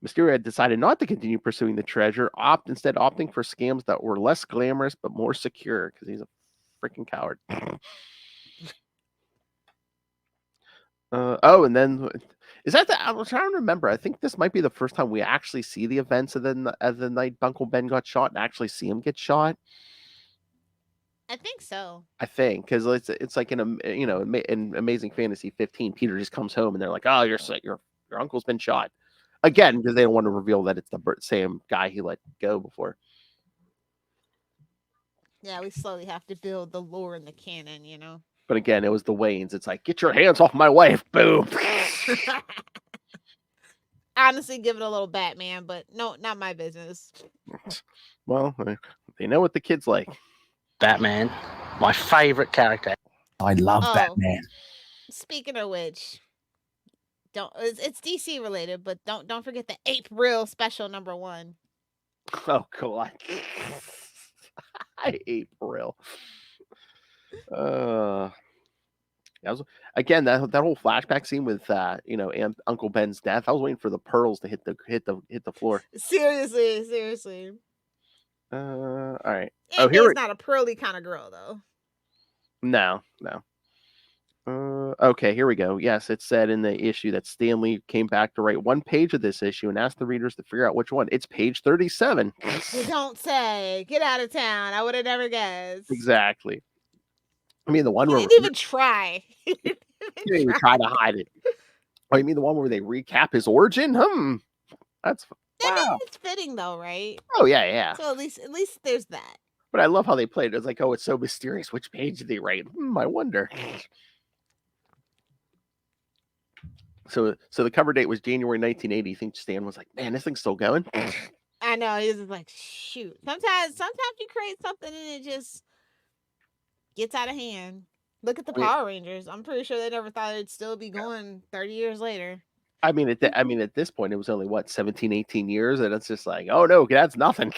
Mysterio had decided not to continue pursuing the treasure, instead opting for scams that were less glamorous but more secure, because he's a freaking coward. And then... I was trying to remember. I think this might be the first time we actually see the events of the night Uncle Ben got shot and actually see him get shot. I think so. I think because it's like in Amazing Fantasy 15, Peter just comes home and they're like, "Oh, your uncle's been shot," again because they don't want to reveal that it's the same guy he let go before. Yeah, we slowly have to build the lore and the canon, But again, it was the Waynes. It's like, get your hands off my wife. Boom. All honestly give it a little Batman, but no, not my business. Well, they know what the kids like. Batman, my favorite character. I love Oh. Batman. Speaking of which, it's DC related, but don't forget the April special #1. Oh God, I hate Brill. That was, again, that whole flashback scene with Uncle Ben's death. I was waiting for the pearls to hit the floor. Seriously. All right. Aunt May's not a pearly kind of girl though. No. Okay, here we go. Yes, it said in the issue that Stan Lee came back to write one page of this issue and asked the readers to figure out which one. It's page 37. You don't say. Get out of town. I would have never guessed. Exactly. I mean, the one He where didn't even try. he didn't even try to hide it. Oh, you mean the one where they recap his origin? That's I wow. mean, it's fitting though, right? Oh yeah. So at least there's that. But I love how they played it. It's like, oh, it's so mysterious. Which page did they write? I wonder. So the cover date was January 1980. You think Stan was like, man, this thing's still going? I know. He was just like, shoot. Sometimes you create something and it just gets out of hand. Look at the Power Rangers. I'm pretty sure they never thought it'd still be going 30 years later. I mean, at this point, it was only 17, 18 years, and it's just like, oh no, that's nothing.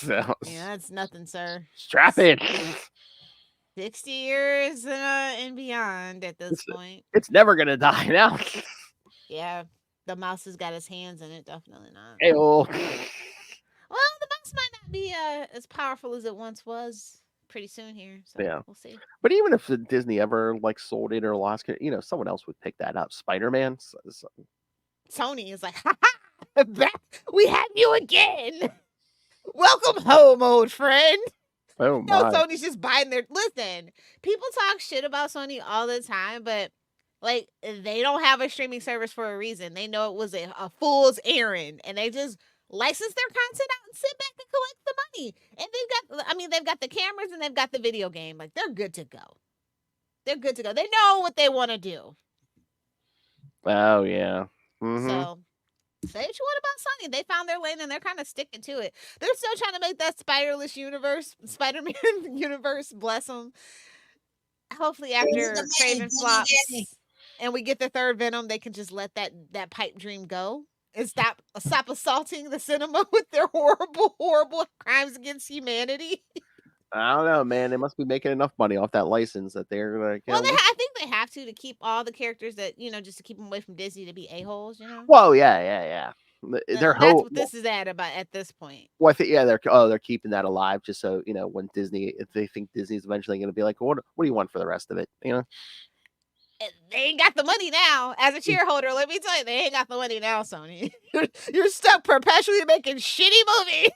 Yeah, that's nothing, sir. Strap in. 60 years and beyond at this point. It's never gonna die now. Yeah, the mouse has got his hands in it. Definitely not. Well, the mouse might not be as powerful as it once was. Pretty soon here, so yeah, we'll see. But even if Disney ever sold it or lost it, someone else would pick that up. Spider-Man. Sony is like, back, we have you again. Welcome home, old friend. Oh my. No, Sony's just buying their. Listen, people talk shit about Sony all the time, but they don't have a streaming service for a reason. They know it was a fool's errand, and they just license their content out and sit back and collect the money. And they've got the cameras and they've got the video game. They're good to go. They know what they want to do. Oh yeah. Mm-hmm. So say what you want about Sony. They found their lane and they're kind of sticking to it. They're still trying to make that Spider-Man universe, bless them. Hopefully after Craven flops and we get the third Venom, they can just let that pipe dream go and stop assaulting the cinema with their horrible crimes against humanity. I don't know, man. They must be making enough money off that license that they're like. Well, I think they have to keep all the characters that just to keep them away from Disney to be a-holes. Well, yeah. That's what this is at this point. Well, I think they're keeping that alive just so when Disney, if they think Disney's eventually going to be like, what do you want for the rest of it? They ain't got the money now. As a shareholder, let me tell you, they ain't got the money now, Sony. You're stuck perpetually making shitty movies.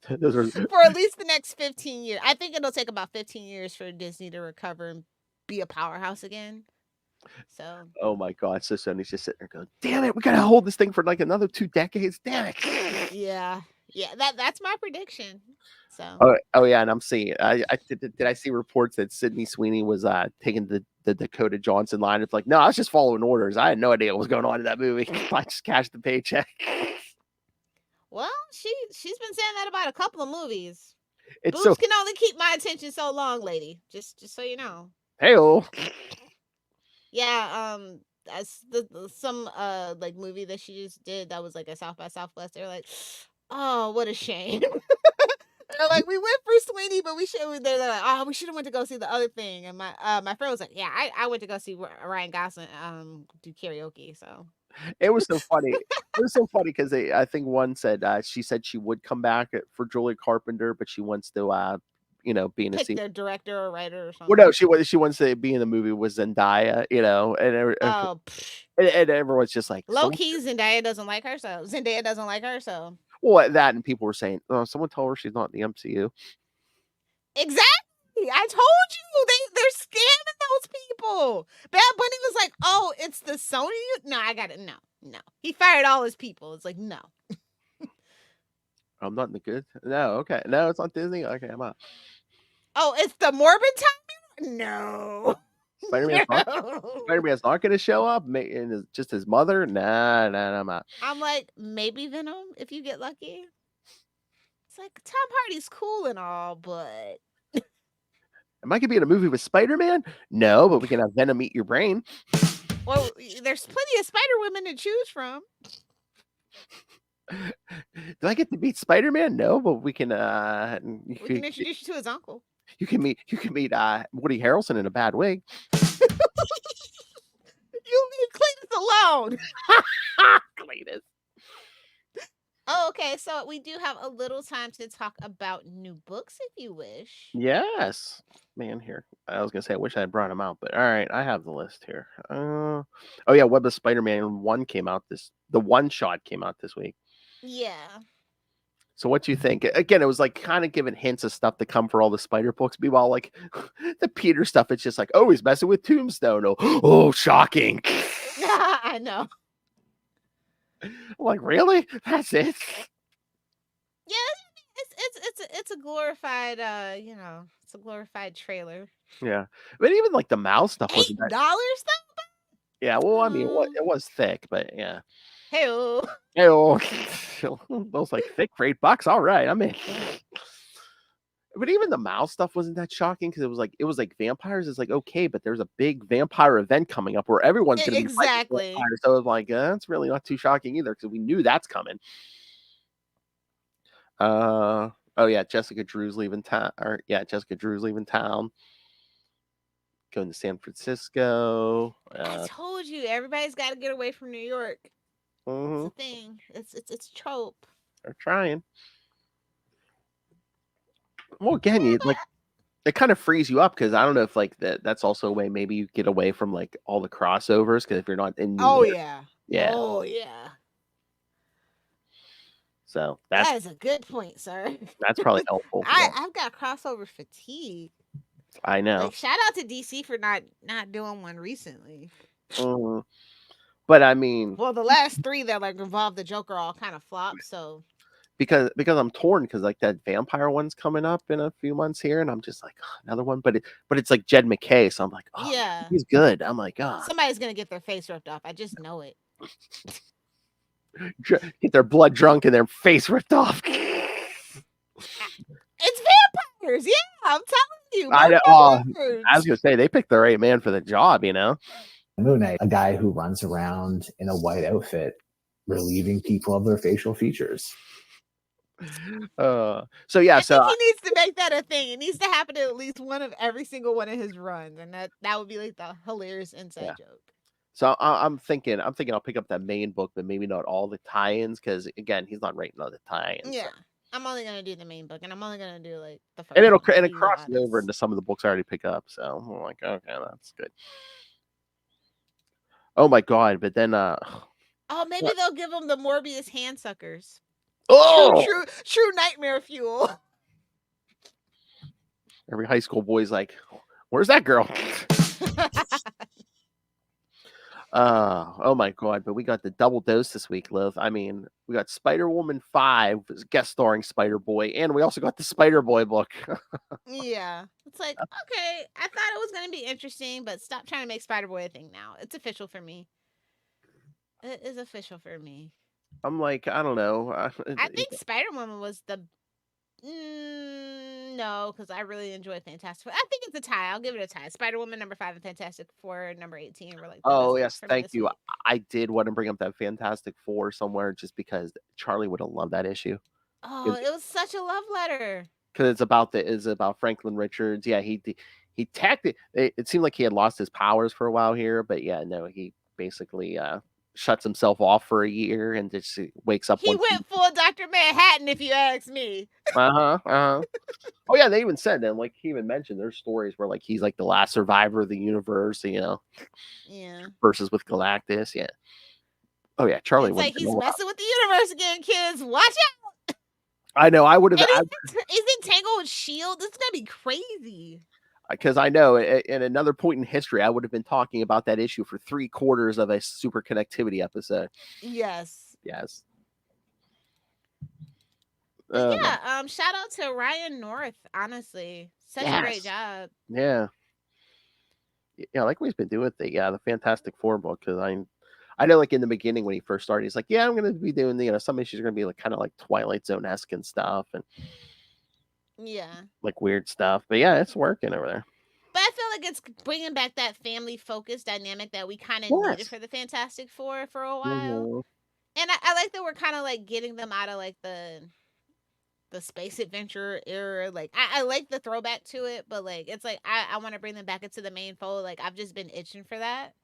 For at least the next 15 years. I think it'll take about 15 years for Disney to recover and be a powerhouse again. So. Oh my God! So Sony's just sitting there going, "Damn it, we gotta hold this thing for another 2 decades." Damn it. Yeah. That's my prediction. So. Oh yeah, and I'm seeing. Did I see reports that Sydney Sweeney was taking the Dakota Johnson line? It's like, no, I was just following orders. I had no idea what was going on in that movie. I just cashed the paycheck. Well, she's been saying that about a couple of movies. Boobs can only keep my attention so long, lady. Just so you know. Hey-o. Yeah, some movie that she just did that was like a South by Southwest. They're like, oh, what a shame. They're like, we went for Sweeney, but they're like, oh, we should have went to go see the other thing. And my friend was like, yeah, I went to go see Ryan Gosling do karaoke. So it was so funny. It was so funny because I think one said she said she would come back for Julia Carpenter, but she wants to be in a scene. Their director or writer or something. Well, no, she wants to be in the movie with Zendaya, and everyone's just like, low key. Zendaya doesn't like her, so. Well, that and people were saying, oh, someone told her she's not in the MCU. Exactly. I told you they're scamming those people. Bad Bunny was like, oh, it's the Sony. No, I got it. No. He fired all his people. It's like, no. I'm not in the good. No, okay. No, it's not Disney. Okay, I'm out. Oh, it's the Morbid Time? No. Spider-Man's not going to show up, and just his mother. Nah, I'm out. I'm like, maybe Venom if you get lucky. It's like Tom Hardy's cool and all, but Am I going to be in a movie with Spider-Man? No, but we can have Venom eat your brain. well, there's plenty of Spider-Women to choose from. Do I get to meet Spider-Man? No, but we can. We can introduce you to his uncle. You can meet Woody Harrelson in a bad wig. You leave Cletus alone. Cletus. Oh, okay. So we do have a little time to talk about new books, if you wish. Yes, man. Here, I was gonna say I wish I had brought him out, but all right, I have the list here. Oh yeah, Web of Spider-Man 1 came out the one shot came out this week. Yeah. So what do you think? Again, it was like kind of giving hints of stuff to come for all the Spider books. Meanwhile, like the Peter stuff, it's just like, oh, he's messing with Tombstone. Oh, shocking. I know. I'm like, really? That's it? Yeah, it's a glorified it's a glorified trailer. Yeah, but even like the mouse stuff $8 wasn't that. though? Yeah, well, I mean, it was thick, but yeah. Hey-oh. Those like thick for $8. All right, I'm in. But even the mouse stuff wasn't that shocking because it was like vampires is like okay, but there's a big vampire event coming up where everyone's going to be fighting vampires. So it was like that's really not too shocking either because we knew that's coming. Oh yeah, Jessica Drew's leaving town. Jessica Drew's leaving town. Going to San Francisco. I told you, everybody's got to get away from New York. It's a thing. It's trope. They're trying. Well, again, it kind of frees you up because I don't know if like that's also a way maybe you get away from like all the crossovers because if you're not in New York, yeah. Oh yeah. So that is a good point, sir. That's probably helpful. I've got crossover fatigue. I know. Like shout out to DC for not doing one recently. But I mean, well, the last 3 that like involved the Joker all kind of flopped. So because I'm torn because like that vampire one's coming up in a few months here, and I'm just like another one, but it's like Jed McKay, so I'm like, oh yeah, he's good. I'm like, somebody's gonna get their face ripped off. I just know it. Get their blood drunk and their face ripped off. It's vampires, yeah. I'm telling you. I know. I was gonna say they picked the right man for the job, you know. Moon Knight, a guy who runs around in a white outfit, relieving people of their facial features. So yeah, I think he needs to make that a thing. It needs to happen to at least one of every single one of his runs, and that would be like the hilarious inside joke. So I'm thinking I'll pick up that main book, but maybe not all the tie-ins because again, he's not writing all the tie-ins. Yeah, so. I'm only gonna do the main book, and I'm only gonna do like the first. And it crosses over into some of the books I already pick up. So I'm like, okay, that's good. Oh my god! But then, maybe they'll give him the Morbius hand suckers. Oh, true nightmare fuel. Every high school boy's like, "Where's that girl?" Oh my god! But we got the double dose this week, Liv. I mean, we got Spider-Woman 5 guest starring Spider-Boy, and we also got the Spider-Boy book. Yeah, it's like okay, I thought it was gonna be interesting, but stop trying to make Spider-Boy a thing now. It's official for me. It is official for me. I'm like, I don't know. I think Spider-Woman was the no, because I really enjoy Fantastic Four. I think it's a tie. I'll give it a tie. Spider-Woman number 5 and Fantastic Four number 18 were like. Oh yes, thank you. I did want to bring up that Fantastic Four somewhere just because Charlie would have loved that issue. Oh, it was such a love letter. Because it's about Franklin Richards. Yeah, he tacked it. It seemed like he had lost his powers for a while here, but yeah, no, he basically shuts himself off for a year and just wakes up. He went full Dr. Manhattan, if you ask me. Oh yeah, they even said that. Like he even mentioned there's stories where like he's like the last survivor of the universe, you know. Yeah. Versus with Galactus, yeah. Oh yeah, Charlie. It's like he's messing with the universe again, kids. Watch out. I know. I would have. He's entangled with S.H.I.E.L.D. This is gonna be crazy. Because I know in another point in history, I would have been talking about that issue for 3/4 of a super connectivity episode. Yes. Yes. Shout out to Ryan North. Honestly, such a great job. Yeah. like what he's been doing with the Fantastic Four book, because I know, like in the beginning when he first started, he's like, yeah, I'm gonna be doing some issues are gonna be like kind of like Twilight Zone-esque and stuff, and Yeah. like weird stuff. But yeah, it's working over there. But I feel like it's bringing back that family focused dynamic that we kind of needed Yes. for the Fantastic Four for a while. Mhm. And I like that we're kind of like getting them out of like the space adventure era. Like I like the throwback to it, but like it's like I want to bring them back into the main fold. Like I've just been itching for that.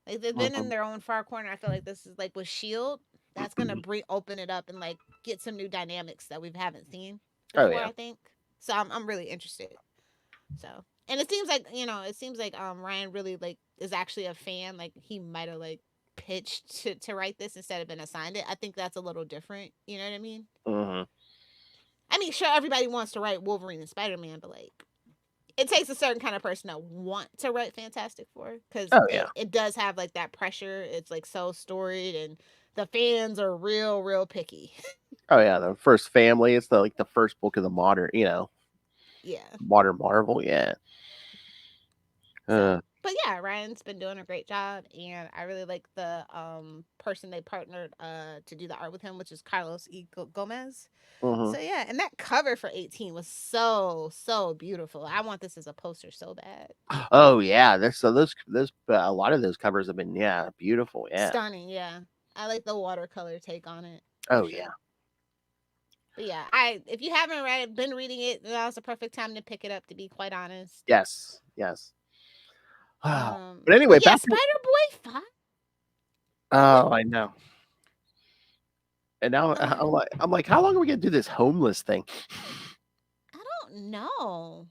Like they've been in their own far corner. I feel like this is like with Shield, that's gonna open it up and like get some new dynamics that we haven't seen before. Oh, yeah. I think so. I'm really interested. So, and it seems like Ryan really like is actually a fan. Like he might have like pitched to write this instead of been assigned it. I think that's a little different. You know what I mean? Mhm. I mean, sure, everybody wants to write Wolverine and Spider-Man, but like, it takes a certain kind of person to want to write Fantastic Four because Oh, yeah. it does have like that pressure. It's like so storied, and the fans are real picky. Oh yeah, the first family. It's the first book of the modern, Yeah. modern Marvel. Yeah. But yeah, Ryan's been doing a great job, and I really like the person they partnered to do the art with him, which is Carlos E. Gomez. Mhm. So yeah, and that cover for 18 was so beautiful. I want this as a poster so bad. Oh yeah, those a lot of those covers have been beautiful. Yeah. Stunning, yeah. I like the watercolor take on it. Oh sure. yeah. But yeah, if you haven't been reading it, now's the perfect time to pick it up. To be quite honest. Yes. But anyway, yeah, back to Spider-Boy 5. oh, I know. And now I'm like, how long are we gonna do this homeless thing? I don't know.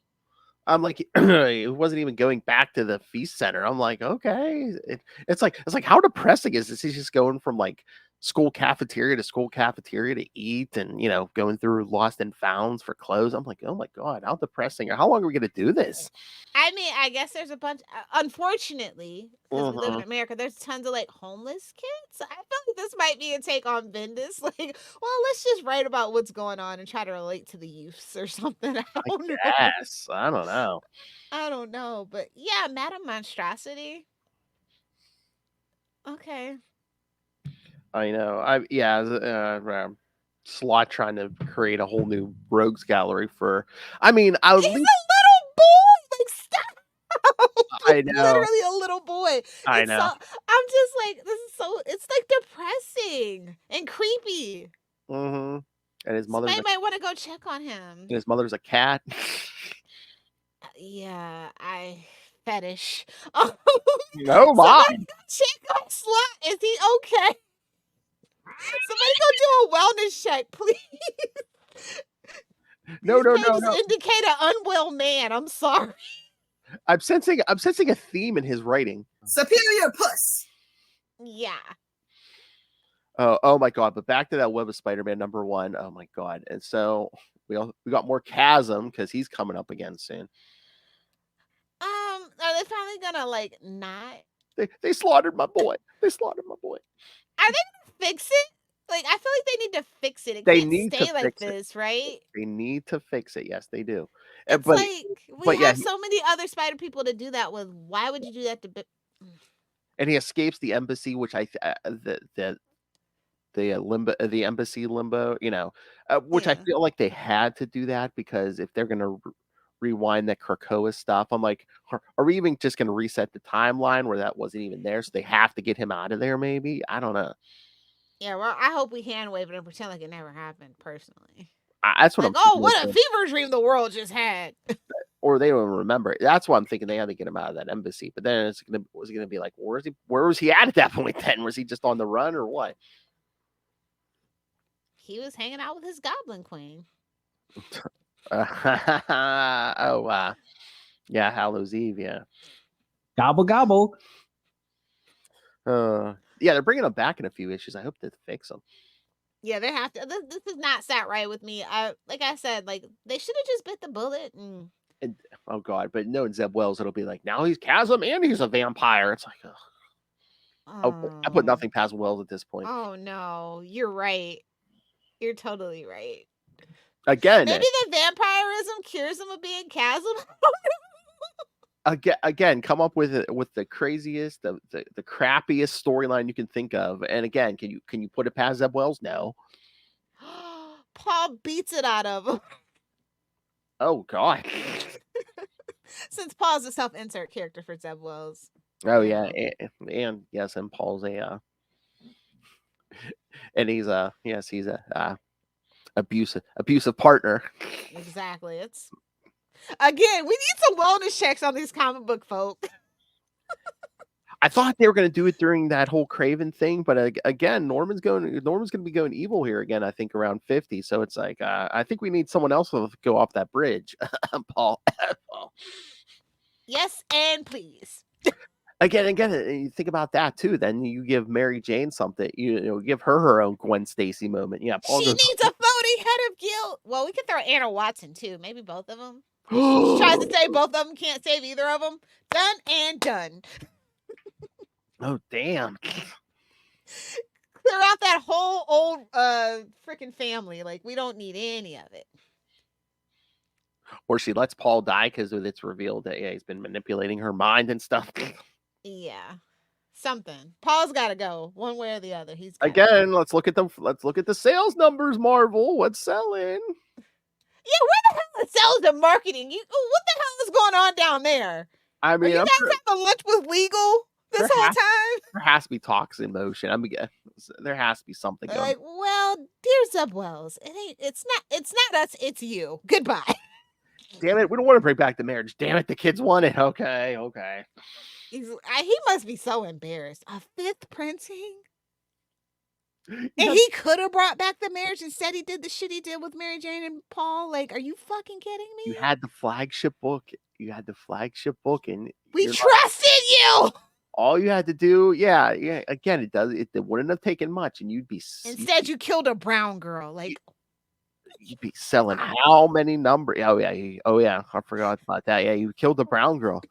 I'm like, it wasn't even going back to the feast center. I'm like, okay, it's like how depressing is this? He's just going from like school cafeteria to eat, and going through lost and founds for clothes. I'm like, oh my god, how depressing! How long are we gonna do this? I mean, I guess there's a bunch. Unfortunately, because we live in Mhm. America, there's tons of like homeless kids. I feel like this might be a take on Bendis. Like, well, let's just write about what's going on and try to relate to the youths or something. I don't know. Yes, I don't know. I don't know, but yeah, Madam Monstrosity. Okay. I know. Slot trying to create a whole new rogues gallery for. I mean, I would. He's a little boy. Like, stop. I know. Literally a little boy. I know. I'm just like, this is so. It's like depressing and creepy. Mm-hmm. And his mother's. Somebody might want to go check on him. And his mother's a cat. Yeah, I fetish. No, mom. Somebody go check on Slot. Is he okay? Somebody go do a wellness check, please. No. Indicate an unwell man. I'm sorry. I'm sensing a theme in his writing. Superior puss. Yeah. Oh my god! But back to that Web of Spider-Man #1. Oh my god! And so we got more Chasm because he's coming up again soon. Are they finally gonna like not? They slaughtered my boy. They slaughtered my boy. Are they gonna fix it? Like, I feel like they need to fix it. It They can't need to stay like fix it. this, right? They need to fix it. Yes, they do. It's But like we but yeah, have so many other spider people to do that with. Why would you do that to? and he escapes the embassy, which the embassy limbo, which I Yeah. feel like they had to do that because if they're gonna rewind that Krakoa stuff, I'm like, are we even just gonna reset the timeline where that wasn't even there? So they have to get him out of there, maybe? I don't know. Yeah, well, I hope we hand wave it and pretend like it never happened. Personally, That's what like, I'm oh, thinking. what a fever dream the world just had. Or they don't remember. That's why I'm thinking they had to get him out of that embassy. But then was it gonna be like, where was he at that point then? Was he just on the run or what? He was hanging out with his Goblin Queen. Oh, yeah, Hallows Eve, yeah. Gobble gobble. Yeah, they're bringing him back in a few issues. I hope they fix him. Yeah, they have to. This is not sat right with me. Like I said, like they should have just bit the bullet. And oh god, but no, in Zeb Wells, it'll be like now he's Chasm and he's a vampire. It's like, I put nothing past Wells at this point. Oh no, you're right. You're totally right. Again, maybe the vampirism cures him of being Chasm. again, come up with it with the craziest, the crappiest storyline you can think of. And again, can you put it past Zeb Wells? No. Paul beats it out of him. Oh God. Since Paul's a self-insert character for Zeb Wells. Oh yeah, and yes, and Paul's a and he's a abusive partner. Exactly. It's again, we need some wellness checks on these comic book folk. I thought they were going to do it during that whole Craven thing, but again, Norman's going to be going evil here again. I think around 50. So it's like I think we need someone else to go off that bridge. Paul. Yes, and please. Again, you think about that too. Then you give Mary Jane something. You know, give her own Gwen Stacy moment. Yeah, Paul she goes, needs a floating head of guilt. Well, we could throw Anna Watson too. Maybe both of them. She tries to say both of them, can't save either of them. Done and done. Oh damn. Clear out that whole old freaking family. Like, we don't need any of it. Or she lets Paul die because it's revealed that he's been manipulating her mind and stuff. Yeah. Something. Paul's gotta go. One way or the other. He's again, let's look at the sales numbers, Marvel. What's selling? Yeah, where the hell is sales and marketing? What the hell is going on down there? I mean, are you guys having lunch with legal this whole time? There has to be talks in motion. I mean, there has to be something going. Like, well, dear Zeb Wells, it's not us, it's you. Goodbye. Damn it, we don't want to bring back the marriage. Damn it, the kids want it. Okay. He must be so embarrassed. A fifth printing? And he could have brought back the marriage. Instead, he did the shit he did with Mary Jane and Paul. Like, are you fucking kidding me? You had the flagship book. And we trusted you. All you had to do, yeah. Again, it wouldn't have taken much, and you'd be. Instead, you killed a brown girl. Like, you'd be selling how many numbers? Oh yeah, I forgot about that. Yeah, you killed the brown girl.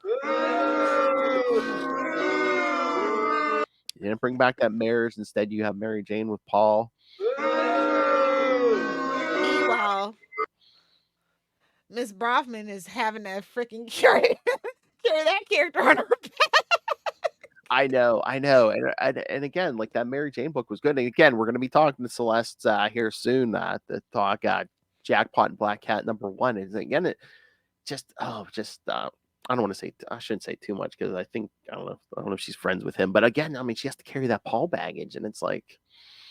You didn't bring back that marriage. Instead, you have Mary Jane with Paul. Meanwhile, Miss Brofman is having to freaking carry that character on her back. I know. And again, like that Mary Jane book was good. And again, we're going to be talking to Celeste here soon to talk Jackpot and Black Cat #1. And again, it just I don't want to say, I shouldn't say too much because I don't know if she's friends with him. But again, I mean, she has to carry that Paul baggage, and it's like,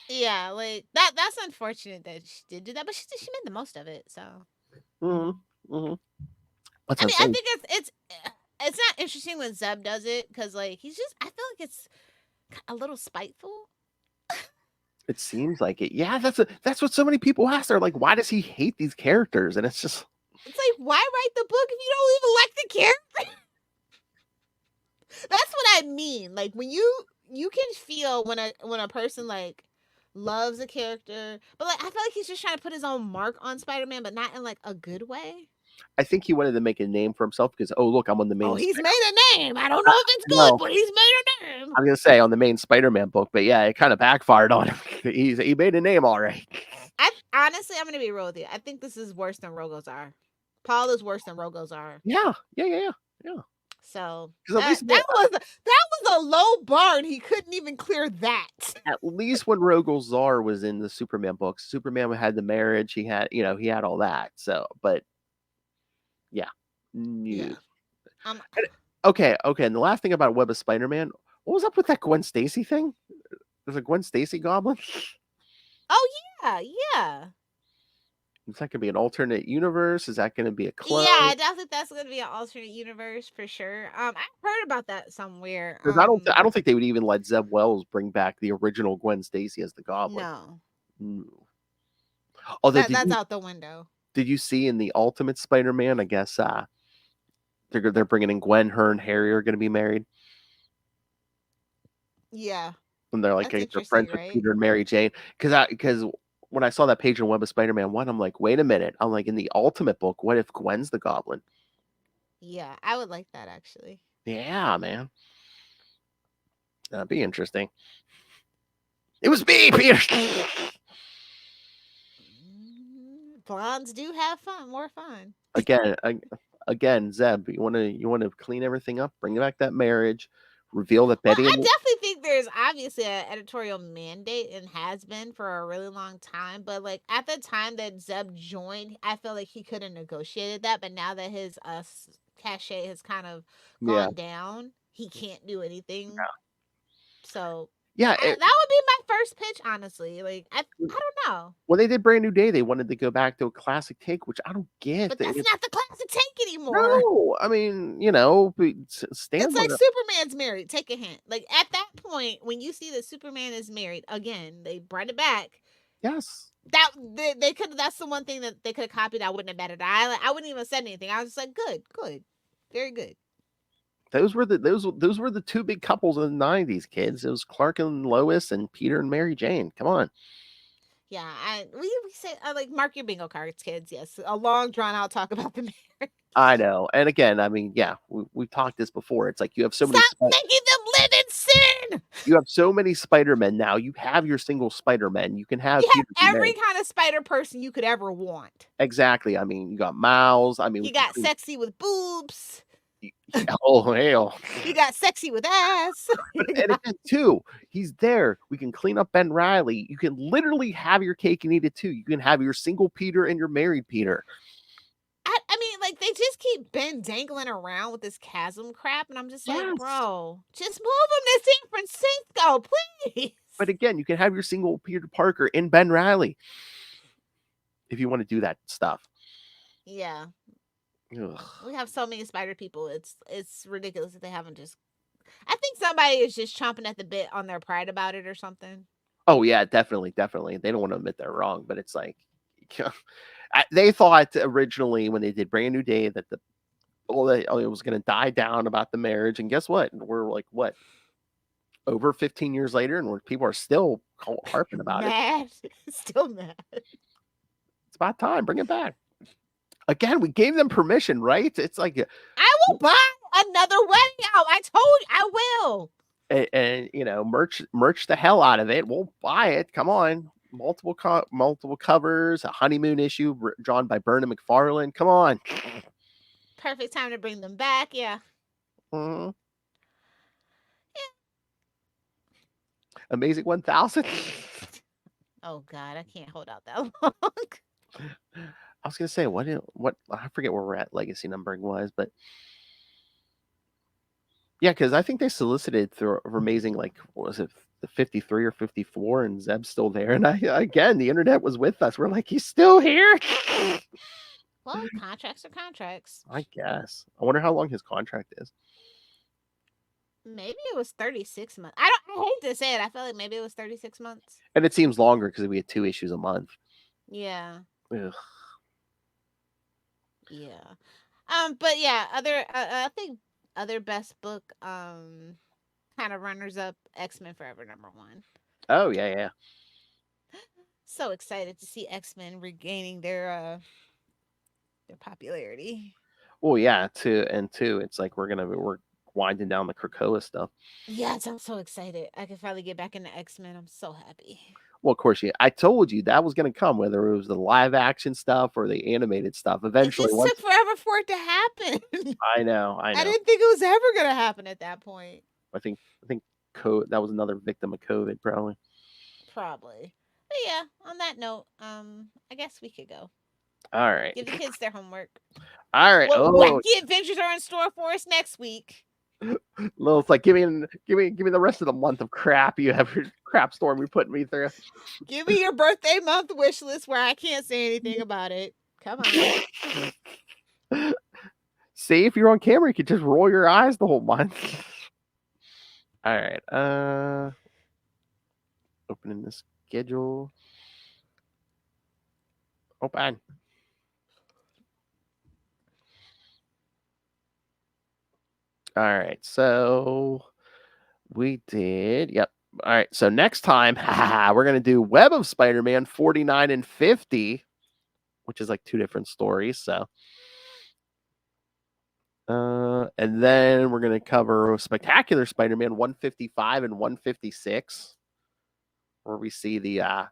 yeah, like that's unfortunate that she did do that, but she made the most of it. So, I mean, I think it's not interesting when Zeb does it because like I feel like it's a little spiteful. It seems like it. Yeah, that's what so many people ask. They're like, why does he hate these characters? And it's just. It's like, why write the book if you don't even like the character? That's what I mean. Like when you can feel when a person like loves a character, but like I feel like he's just trying to put his own mark on Spider-Man, but not in like a good way. I think he wanted to make a name for himself because look, I'm on the main. Oh, he's made a name. I don't know if it's good, but he's made a name. I'm gonna say on the main Spider-Man book, but yeah, it kind of backfired on him. He made a name all right. Honestly, I'm gonna be real with you. I think this is worse than Rogozar. Paul is worse than Rogozar. Yeah. So that was a low bar, and he couldn't even clear that. At least when Rogozar was in the Superman books, Superman had the marriage. He had, he had all that. So, but yeah. Okay. And the last thing about Web of Spider-Man, what was up with that Gwen Stacy thing? There's a Gwen Stacy goblin. Oh yeah. Is that going to be an alternate universe? Is that going to be a clone? Yeah, I definitely think that's going to be an alternate universe for sure. I've heard about that somewhere. Because I don't think they would even let Zeb Wells bring back the original Gwen Stacy as the Goblin. No. Although that's out the window. Did you see in the Ultimate Spider-Man? I guess they're bringing in Gwen. Her and Harry are going to be married. Yeah. And they're like they're friends with Peter and Mary Jane. Because when I saw that page in Web of Spider-Man 1, I'm like, wait a minute. I'm like, in the Ultimate book, what if Gwen's the Goblin? Yeah, I would like that, actually. Yeah, man. That'd be interesting. It was me, Peter. Blondes do have fun, more fun. Again, again, Zeb, you want to clean everything up, bring back that marriage, reveal that Well, Betty. I definitely think there's obviously an editorial mandate and has been for a really long time. But like at the time that Zeb joined, I feel like he could have negotiated that. But now that his cachet has kind of gone down, he can't do anything. Yeah. So Yeah, that would be my first pitch, honestly. Like I don't know. When they did Brand New Day, they wanted to go back to a classic take, which I don't get. But that's not the classic take anymore. No, I mean, Stan. It's like Superman's married. Take a hint. Like at that point, when you see that Superman is married again, they brought it back. Yes. That they could. That's the one thing that they could have copied. I wouldn't have mattered. I wouldn't even have said anything. I was just like, good, very good. Those were the two big couples in the 90s, kids. It was Clark and Lois and Peter and Mary Jane. Come on. Yeah, we say like mark your bingo cards, kids. Yes, a long drawn out talk about the marriage. I know. And again, I mean, yeah, we've talked this before. It's like you have so many. Stop making them live in sin. You have so many Spider-Men now. You have your single Spider-Man. You can have. You have every kind of Spider person you could ever want. Exactly. I mean, you got Miles. I mean, you got sexy with boobs. Oh hell! You got sexy with ass. And again, too, he's there. We can clean up Ben Reilly. You can literally have your cake and eat it too. You can have your single Peter and your married Peter. I mean, like they just keep Ben dangling around with this chasm crap, and I'm just like, bro, just move him to San Francisco, please. But again, you can have your single Peter Parker in Ben Reilly if you want to do that stuff. Yeah. Ugh. We have so many spider people. It's ridiculous that they haven't just. I think somebody is just chomping at the bit on their pride about it or something. Oh yeah, definitely. They don't want to admit they're wrong, but it's like they thought originally when they did Brand New Day that it was going to die down about the marriage, and guess what? We're like over 15 years later, and people are still harping about it. Still mad. It's about time. Bring it back. Again, we gave them permission, right? It's like I will buy another wedding out. I told you I will. And merch the hell out of it. We'll buy it. Come on, multiple covers, a honeymoon issue drawn by Bernard McFarlane. Come on. Perfect time to bring them back. Yeah. Mm-hmm. Yeah. Amazing 1000. Oh God, I can't hold out that long. I was gonna say what I forget where we're at legacy numbering wise, but yeah, because I think they solicited through Amazing, like what was it, the 53 or 54, and Zeb's still there. And again, the internet was with us. We're like, he's still here. Well, contracts are contracts. I guess. I wonder how long his contract is. Maybe it was 36 months. I hate to say it. I feel like maybe it was 36 months. And it seems longer because we had 2 issues a month. Yeah. Ugh. Yeah. But yeah, I think other best book kind of runners up, X-Men Forever #1. Oh yeah. So excited to see X-Men regaining their popularity. Well, yeah, too, it's like we're winding down the Krakoa stuff. Yes, I'm so excited. I can finally get back into X-Men. I'm so happy. Well, of course, I told you that was going to come, whether it was the live action stuff or the animated stuff. Eventually, it just took forever for it to happen. I know. I didn't think it was ever going to happen at that point. I think that was another victim of COVID, probably. But yeah, on that note, I guess we could go. All right. Give the kids their homework. All right. What wacky adventures are in store for us next week? Lilith's like, give me the rest of the month of crap you have, your crap storm you put me through. Give me your birthday month wish list where I can't say anything about it. Come on. See, if you're on camera, you could just roll your eyes the whole month. All right. Opening the schedule. Open. All right, so we did. Yep. All right, so next time, we're going to do Web of Spider-Man 49 and 50, which is like 2 different stories. So, and then we're going to cover Spectacular Spider-Man 155 and 156, where we see the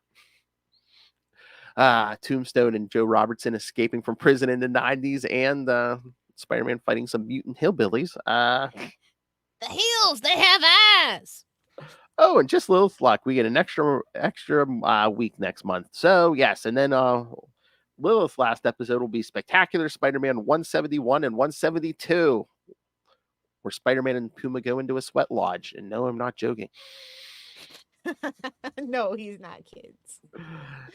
Tombstone and Joe Robertson escaping from prison in the 90s, and Spider-Man fighting some mutant hillbillies. The heels, they have eyes. Oh, and just Lilith luck, we get an extra week next month. So yes, and then Lilith's last episode will be Spectacular Spider-Man 171 and 172, where Spider-Man and Puma go into a sweat lodge. And no, I'm not joking. No, he's not, kids.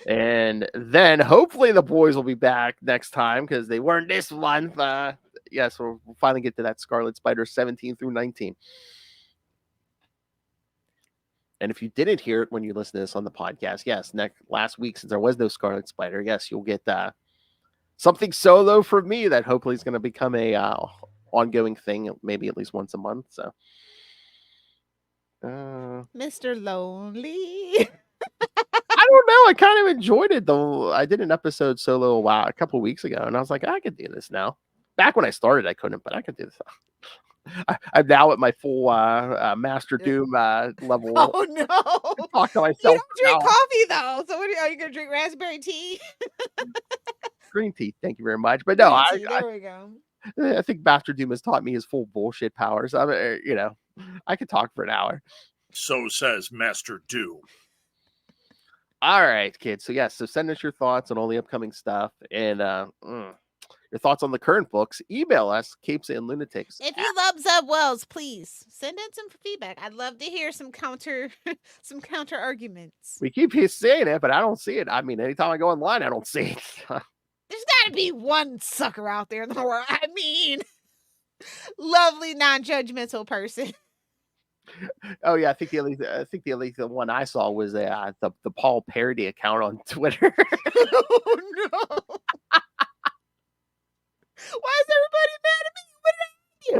And then hopefully the boys will be back next time because they weren't this month. Yes, we'll finally get to that Scarlet Spider 17 through 19. And if you didn't hear it when you listen to this on the podcast, yes, last week, since there was no Scarlet Spider, yes, you'll get something solo from me that hopefully is going to become a ongoing thing, maybe at least once a month. So, Mr. Lonely. I don't know. I kind of enjoyed it though. I did an episode solo a couple weeks ago, and I was like, I could do this now. Back when I started, I couldn't, but I could do this. I'm now at my full Master Doom level. Oh no! Talk to You myself. don't drink coffee though, so are you gonna drink raspberry tea? Green tea, thank you very much. But no, there we go. I think Master Doom has taught me his full bullshit powers. I mean, I could talk for an hour. So says Master Doom. All right, kids. So yes, so send us your thoughts on all the upcoming stuff and your thoughts on the current books. Email us, CapesandLunatics. If you love Zeb Wells, please send in some feedback. I'd love to hear some counter arguments. We keep saying it, but I don't see it. I mean, anytime I go online, I don't see it. There's got to be one sucker out there in the world. I mean, lovely, non-judgmental person. Oh yeah, I think the only one I saw was the Paul Parody account on Twitter. Oh no! Why is everybody mad at me? What did I do?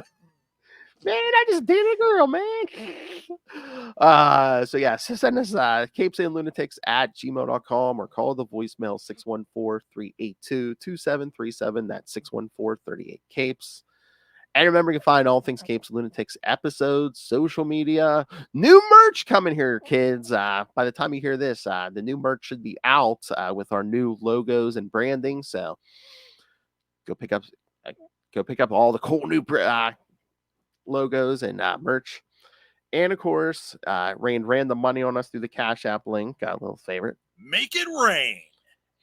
Man, I just dated a girl, man. So yeah, so send us CapesandLunatics at gmail.com or call the voicemail 614-382-2737. That's 614-38-CAPES. And remember, you can find all things Capes and Lunatics episodes, social media, new merch coming here, kids. By the time you hear this, the new merch should be out with our new logos and branding. So go pick up all the cool new logos and merch. And of course, ran the money on us through the Cash App link. A little favorite. Make it rain.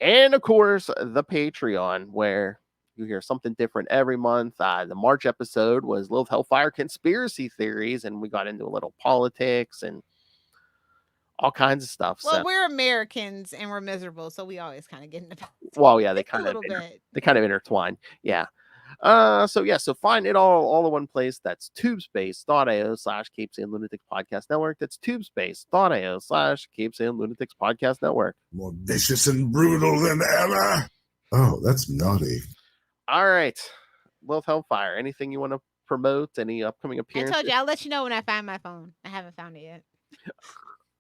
And of course, the Patreon, where you hear something different every month. The March episode was Lilith Hellfire conspiracy theories, and we got into a little politics and all kinds of stuff. Well, so we're Americans and we're miserable, so we always kind of get into politics. Well, yeah, they Just a kind of little bit. they kind of intertwine. Yeah. So find it all in one place. That's tubespace.io/Capes and Lunatics Podcast Network. That's tubespace.io/Capes and Lunatics Podcast Network. More vicious and brutal than ever. Oh, that's naughty. All right. Lilith Hellfire, anything you want to promote? Any upcoming I appearances? told you, I'll let you know when I find my phone. I haven't found it yet.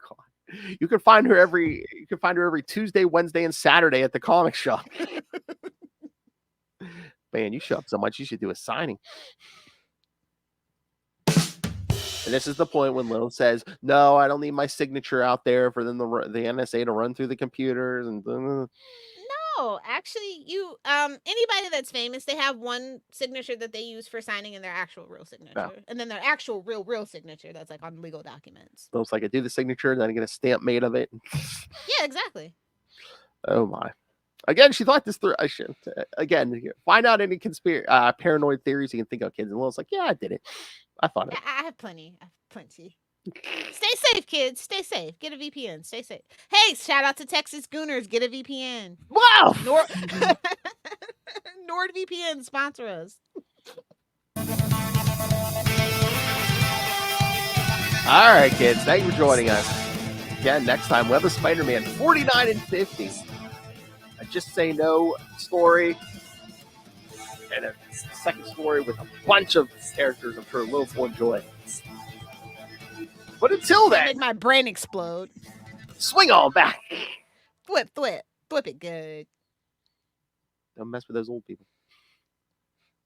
God. You can find her every Tuesday, Wednesday, and Saturday at the comic shop. Man, you show up so much, you should do a signing. And this is the point when Lil says, "No, I don't need my signature out there for them the NSA to run through the computers." And No, actually, anybody that's famous, they have one signature that they use for signing in their actual real signature, and then their actual real signature that's like on legal documents. So it's like I do the signature, then I get a stamp made of it. Yeah, exactly. Oh my! Again, she thought this through. I should find out any paranoid theories you can think of, kids. And Lil's like, "Yeah, I did it. I thought it." I have plenty. Stay safe, kids. Stay safe. Get a VPN. Stay safe. Hey, shout out to Texas Gooners. Get a VPN. Wow! NordVPN, sponsor us. All right, kids. Thank you for joining us. Again, next time we'll have a Spider-Man 49 and 50. A Just Say No story. And a second story with a bunch of characters I'm sure Lil will enjoy. But until then, Make my brain explode. swing on back. Flip it good. Don't mess with those old people.